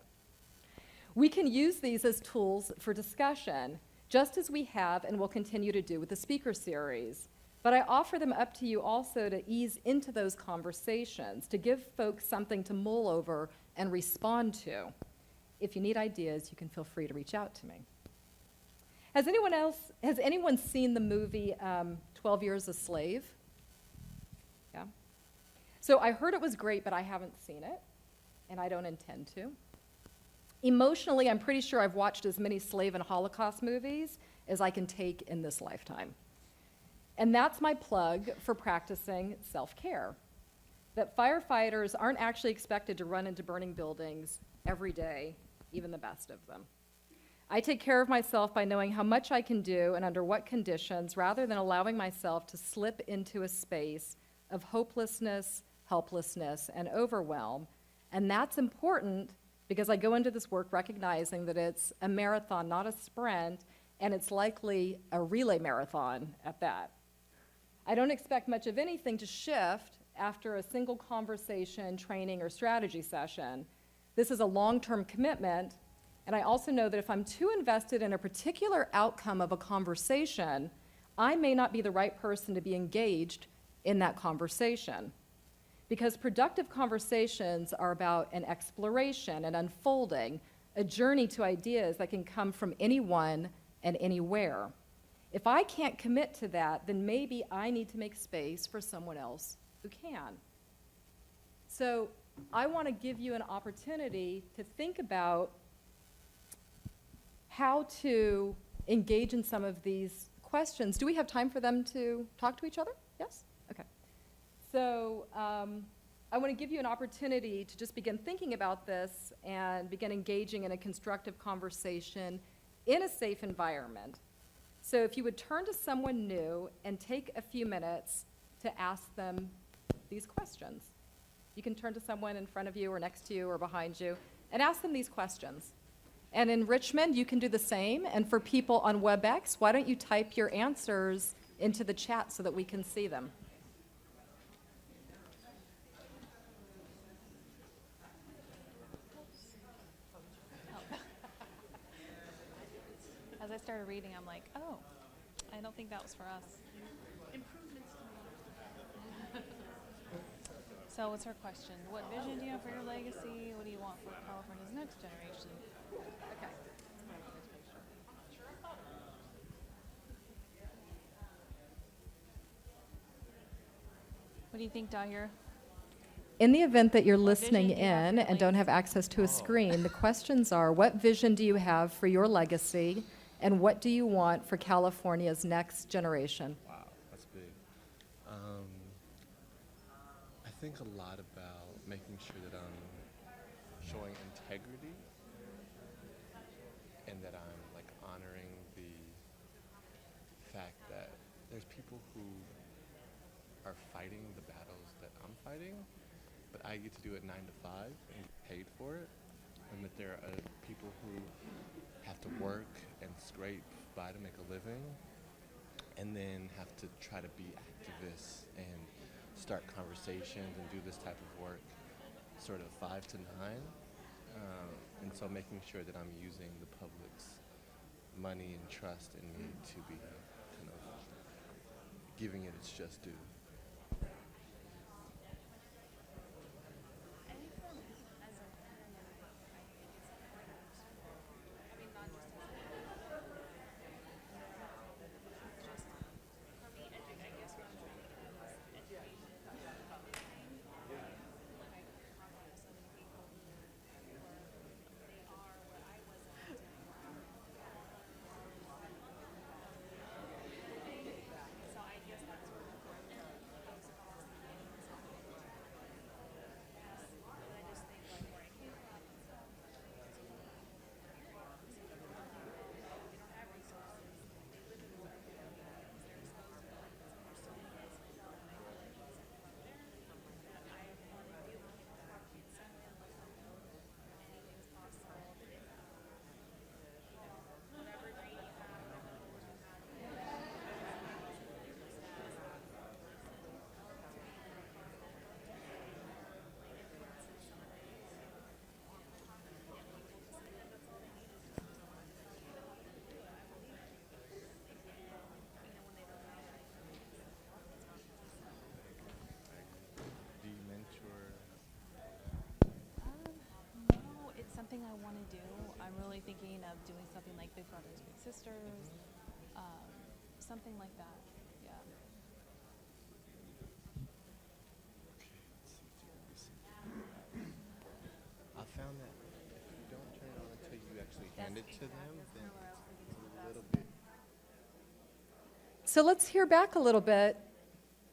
We can use these as tools for discussion, just as we have and will continue to do with the speaker series. But I offer them up to you also to ease into those conversations, to give folks something to mull over and respond to. If you need ideas, you can feel free to reach out to me. Has anyone seen the movie 12 Years a Slave? Yeah? So I heard it was great, but I haven't seen it, and I don't intend to. Emotionally, I'm pretty sure I've watched as many slave and Holocaust movies as I can take in this lifetime. And that's my plug for practicing self-care. That firefighters aren't actually expected to run into burning buildings every day, even the best of them. I take care of myself by knowing how much I can do and under what conditions, rather than allowing myself to slip into a space of hopelessness, helplessness, and overwhelm. And that's important because I go into this work recognizing that it's a marathon, not a sprint, and it's likely a relay marathon at that. I don't expect much of anything to shift after a single conversation, training, or strategy session. This is a long-term commitment, and I also know that if I'm too invested in a particular outcome of a conversation, I may not be the right person to be engaged in that conversation. Because productive conversations are about an exploration, an unfolding, a journey to ideas that can come from anyone and anywhere. If I can't commit to that, then maybe I need to make space for someone else who can. So I want to give you an opportunity to think about how to engage in some of these questions. Do we have time for them to talk to each other? Yes? Okay. So I want to give you an opportunity to just begin thinking about this and begin engaging in a constructive conversation in a safe environment. So if you would turn to someone new and take a few minutes to ask them these questions. You can turn to someone in front of you or next to you or behind you and ask them these questions. And in Richmond, you can do the same. And for people on WebEx, why don't you type your answers into the chat so that we can see them? As I started reading, I'm like, oh, I don't think that was for us. So what's her question? What vision do you have for your legacy? What do you want for California's next generation? Okay. What do you think, Dahir? In the event that you're What listening vision do you have in for your and don't have access to a screen, the questions are, what vision do you have for your legacy, and what do you want for California's next generation? Wow, that's big. think a lot about making sure that I'm showing integrity and that I'm like honoring the fact that there's people who are fighting the battles that I'm fighting, but I get to do it 9 to 5 and get paid for it, and that there are people who have to work and scrape by to make a living, and then have to try to be activists and start conversations and do this type of work sort of 5 to 9. And so making sure that I'm using the public's money and trust in me to be kind of giving it its just due. No, it's something I want to do. I'm really thinking of doing something like Big Brothers Big Sisters, something like that. Yeah. I found that if you don't turn it on until you actually hand it to them, then it's a little bit. So let's hear back a little bit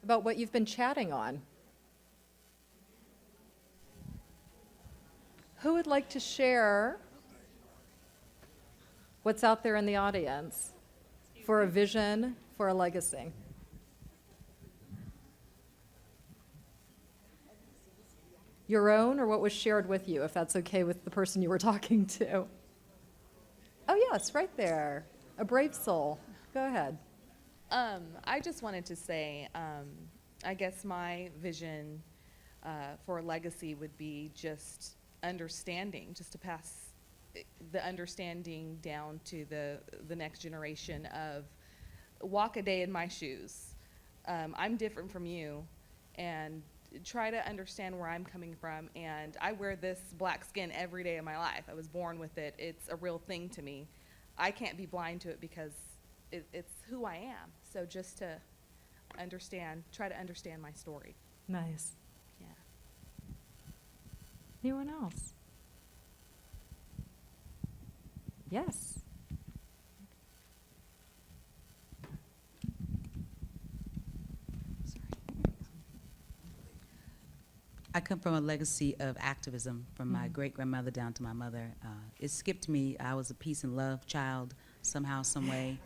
about what you've been chatting on. Who would like to share what's out there in the audience for a vision, for a legacy? Your own or what was shared with you, if that's okay with the person you were talking to? Oh, yes, right there. A brave soul. Go ahead. I just wanted to say, I guess my vision for a legacy would be just understanding, just to pass the understanding down to the next generation of walk a day in my shoes. I'm different from you, and try to understand where I'm coming from. And I wear this black skin every day of my life. I was born with it. It's a real thing to me. I can't be blind to it because it's who I am. So just to understand, try to understand my story. Nice. Yeah. Anyone else? Yes. I come from a legacy of activism from my great-grandmother down to my mother. It skipped me. I was a peace and love child somehow, some way.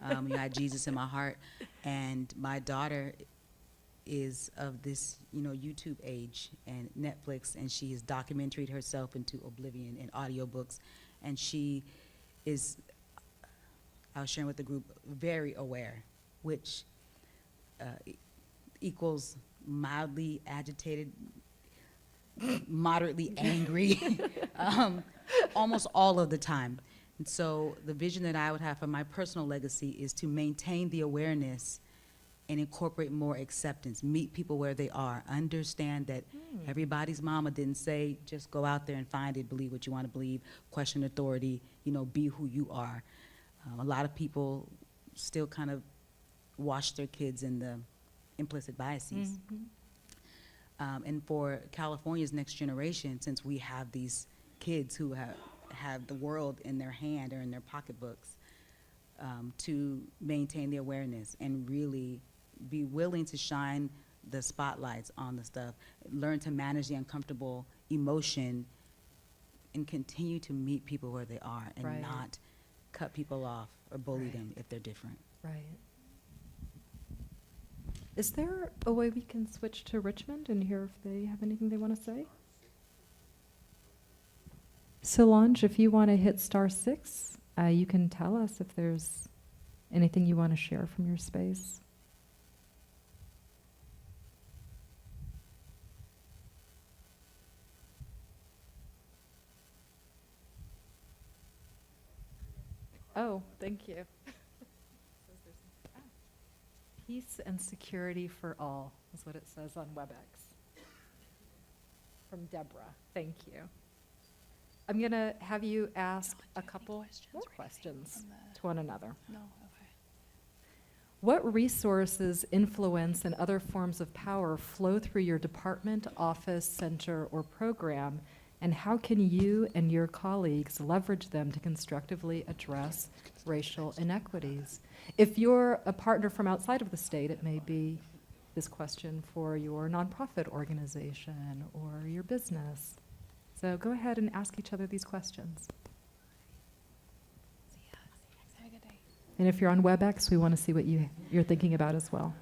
I had Jesus in my heart. And my daughter is of this, YouTube age and Netflix, and she has documentaried herself into oblivion in audiobooks. And she is, I was sharing with the group, very aware, which equals mildly agitated, moderately angry, almost all of the time. And so the vision that I would have for my personal legacy is to maintain the awareness and incorporate more acceptance, meet people where they are, understand that everybody's mama didn't say, just go out there and find it, believe what you want to believe, question authority, be who you are. A lot of people still kind of wash their kids in the implicit biases. And for California's next generation, since we have these kids who have the world in their hand or in their pocketbooks, to maintain the awareness and really be willing to shine the spotlights on the stuff, learn to manage the uncomfortable emotion, and continue to meet people where they are and Right. not cut people off or bully Right. them if they're different. Right. Is there a way we can switch to Richmond and hear if they have anything they want to say? Solange, if you want to hit *6, you can tell us if there's anything you want to share from your space. Oh, thank you. Peace and security for all is what it says on WebEx. From Deborah, thank you. I'm going to have you ask a couple more questions to one another. No, okay. What resources, influence, and other forms of power flow through your department, office, center, or program, and how can you and your colleagues leverage them to constructively address racial inequities? If you're a partner from outside of the state, it may be this question for your nonprofit organization or your business. So go ahead and ask each other these questions. Have a good day. And if you're on WebEx, we want to see what you're thinking about as well.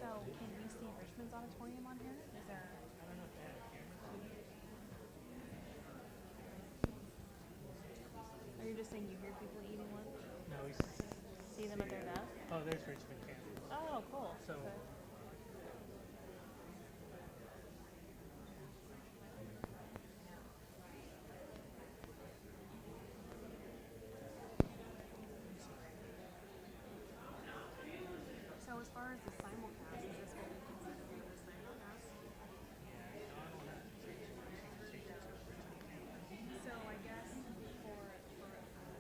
So can we see Richmond's auditorium on here? Is there? I don't know if they have it here. Are you just saying you hear people eating lunch? No, we See them at their desk? Oh, there's Richmond campus. Oh, cool. So, Okay. So as far as the simulcast, is this what we consider for the simulcast? So I guess for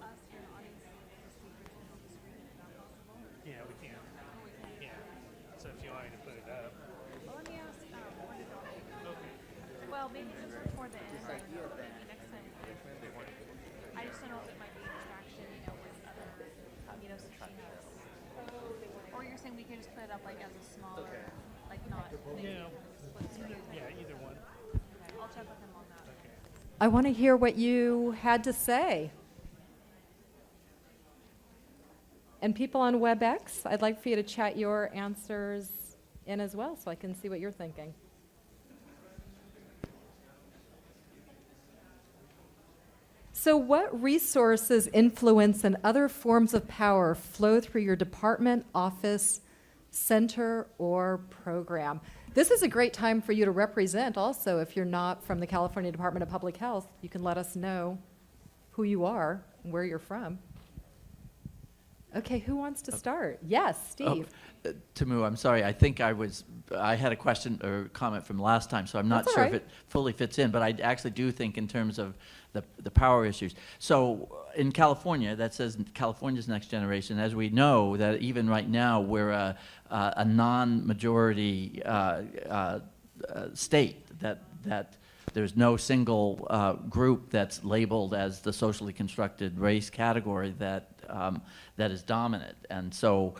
us here in the audience, to see Richmond on the screen, is that possible? yeah, we can. Oh, we can. Yeah. So if you want me to put it up. Well, let me ask, what is on it? Okay. Well, maybe since we're toward the end, I don't know, maybe next time. I just don't know if it might be a distraction, you know, with other, you know, since we have. Or you're saying we could just put it up like as a smaller, like not. Yeah. Split screen. Either one. Okay, I'll check with him on that. Okay. I want to hear what you had to say. And people on WebEx, I'd like for you to chat your answers in as well so I can see what you're thinking. So what resources, influence, and other forms of power flow through your department, office, center, or program. This is a great time for you to represent also. If you're not from the California Department of Public Health, you can let us know who you are and where you're from. Okay, who wants to start? Yes, Steve. Tamu, I'm sorry. I think I had a question or comment from last time, so I'm not That's sure all if right. it fully fits in, but I actually do think in terms of the power issues. So in California, that says California's next generation. As we know, that even right now, we're a non-majority state, that there's no single group that's labeled as the socially constructed race category that is dominant. And so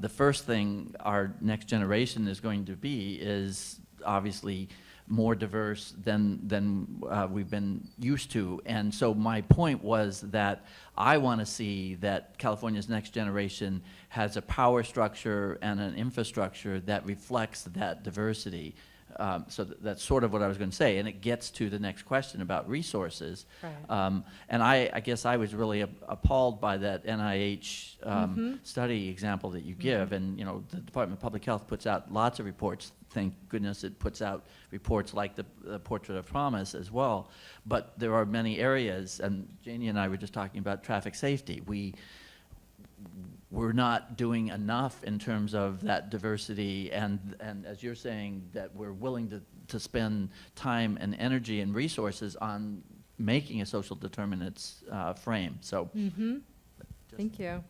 the first thing our next generation is going to be is obviously more diverse than we've been used to. And so my point was that I want to see that California's next generation has a power structure and an infrastructure that reflects that diversity. So that's sort of what I was going to say, and it gets to the next question about resources. Right. And I guess I was really appalled by that NIH study example that you give. And you know, the Department of Public Health puts out lots of reports. Thank goodness it puts out reports like the Portrait of Promise as well. But there are many areas, and Janie and I were just talking about traffic safety. We're not doing enough in terms of that diversity, and as you're saying, that we're willing to spend time and energy and resources on making a social determinants frame. So, Thank you.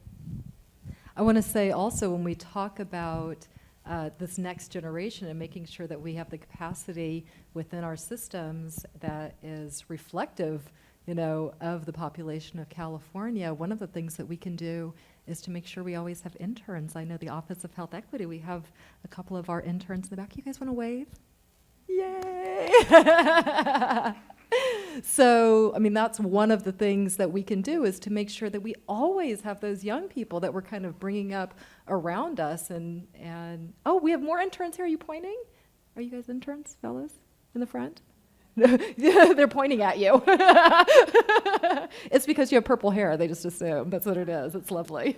I want to say also, when we talk about this next generation and making sure that we have the capacity within our systems that is reflective, you know, of the population of California, one of the things that we can do is to make sure we always have interns. I know the Office of Health Equity, we have a couple of our interns in the back. You guys want to wave? Yay! So, I mean, that's one of the things that we can do, is to make sure that we always have those young people that we're kind of bringing up around us. And oh, we have more interns here. Are you pointing? Are you guys interns, fellas, in the front? They're pointing at you. It's because you have purple hair. They just assume. That's what it is. It's lovely.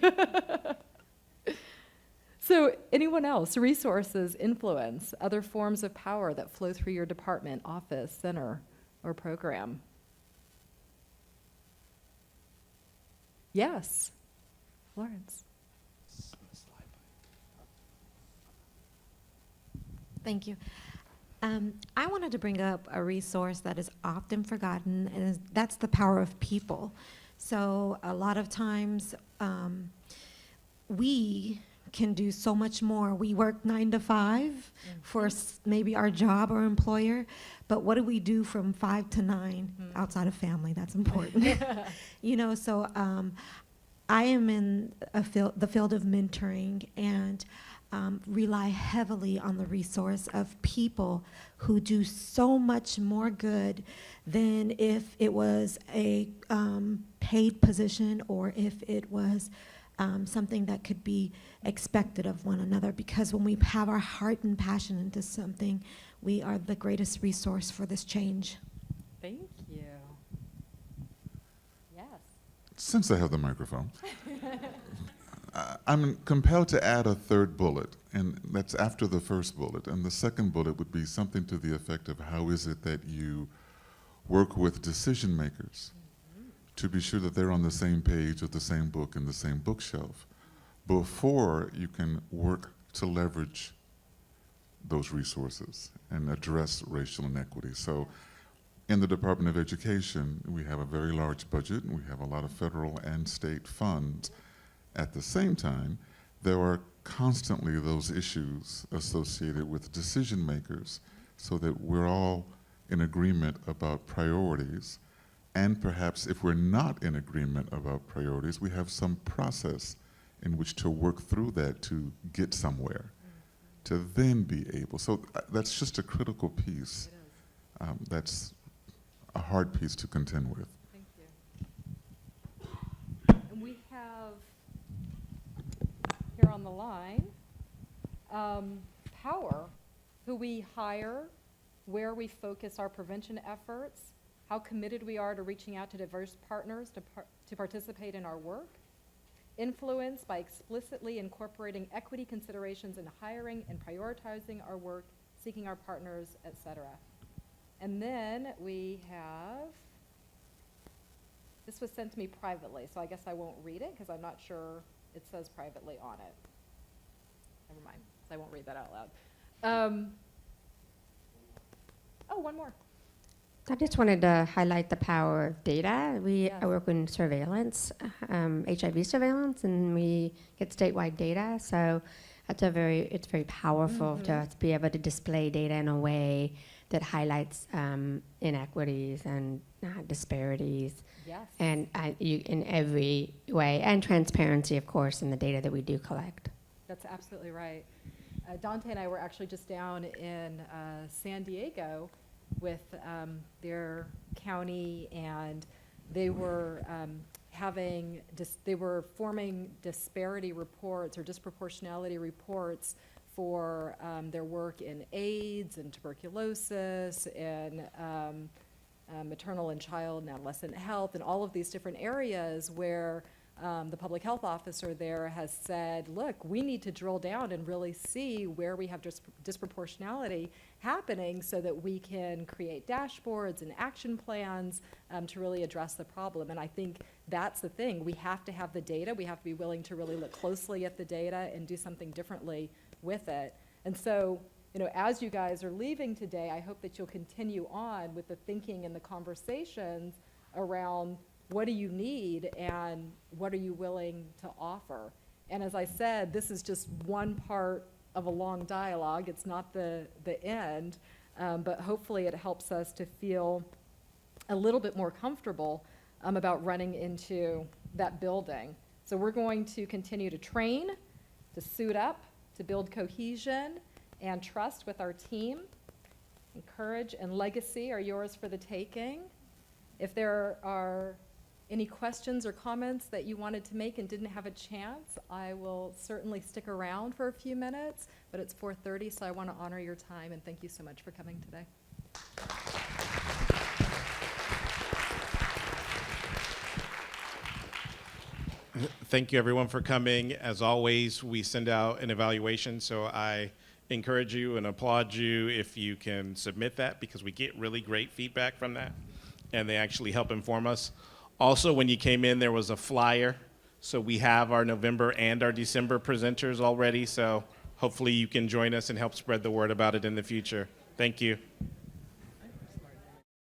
So anyone else? Resources, influence, other forms of power that flow through your department, office, center, or program? Yes. Florence. Thank you. I wanted to bring up a resource that is often forgotten, and that's the power of people. So a lot of times we can do so much more. We work 9 to 5 for maybe our job or employer, but what do we do from 5 to 9 outside of family? That's important. You know, so I am in the field of mentoring, and rely heavily on the resource of people who do so much more good than if it was a paid position, or if it was something that could be expected of one another. Because when we have our heart and passion into something, we are the greatest resource for this change. Thank you. Yes. Since I have the microphone, I'm compelled to add a third bullet, and that's after the first bullet. And the second bullet would be something to the effect of, how is it that you work with decision makers to be sure that they're on the same page of the same book in the same bookshelf before you can work to leverage those resources and address racial inequity. So in the Department of Education, we have a very large budget, and we have a lot of federal and state funds. At the same time, there are constantly those issues associated with decision makers, so that we're all in agreement about priorities. And perhaps if we're not in agreement about priorities, we have some process in which to work through that to get somewhere, to then be able. So that's just a critical piece. That's a hard piece to contend with. Thank you. And we have here on the line power, who we hire, where we focus our prevention efforts, how committed we are to reaching out to diverse partners to participate in our work, influence by explicitly incorporating equity considerations in hiring and prioritizing our work, seeking our partners, etc. And then we have, this was sent to me privately, so I guess I won't read it because I'm not sure it says privately on it. Never mind, so I won't read that out loud. Oh, one more. I just wanted to highlight the power of data. Yes. I work in surveillance, HIV surveillance, and we get statewide data. So it's very powerful to be able to display data in a way that highlights inequities and disparities. Yes. And in every way, and transparency, of course, in the data that we do collect. That's absolutely right. Dante and I were actually just down in San Diego with their county, and they were they were forming disparity reports or disproportionality reports for their work in AIDS and tuberculosis and maternal and child and adolescent health and all of these different areas where the public health officer there has said, look, we need to drill down and really see where we have disproportionality happening so that we can create dashboards and action plans to really address the problem. And I think that's the thing. We have to have the data. We have to be willing to really look closely at the data and do something differently with it. And so, you know, as you guys are leaving today, I hope that you'll continue on with the thinking and the conversations around what do you need and what are you willing to offer. And as I said, this is just one part of a long dialogue. It's not the end, but hopefully it helps us to feel a little bit more comfortable about running into that building. So we're going to continue to train, to suit up, to build cohesion and trust with our team. And courage and legacy are yours for the taking. If there are any questions or comments that you wanted to make and didn't have a chance, I will certainly stick around for a few minutes, but it's 4:30, so I want to honor your time, and thank you so much for coming today. Thank you, everyone, for coming. As always, we send out an evaluation, so I encourage you and applaud you if you can submit that, because we get really great feedback from that, and they actually help inform us. Also, when you came in, there was a flyer, so we have our November and our December presenters already, so hopefully you can join us and help spread the word about it in the future. Thank you.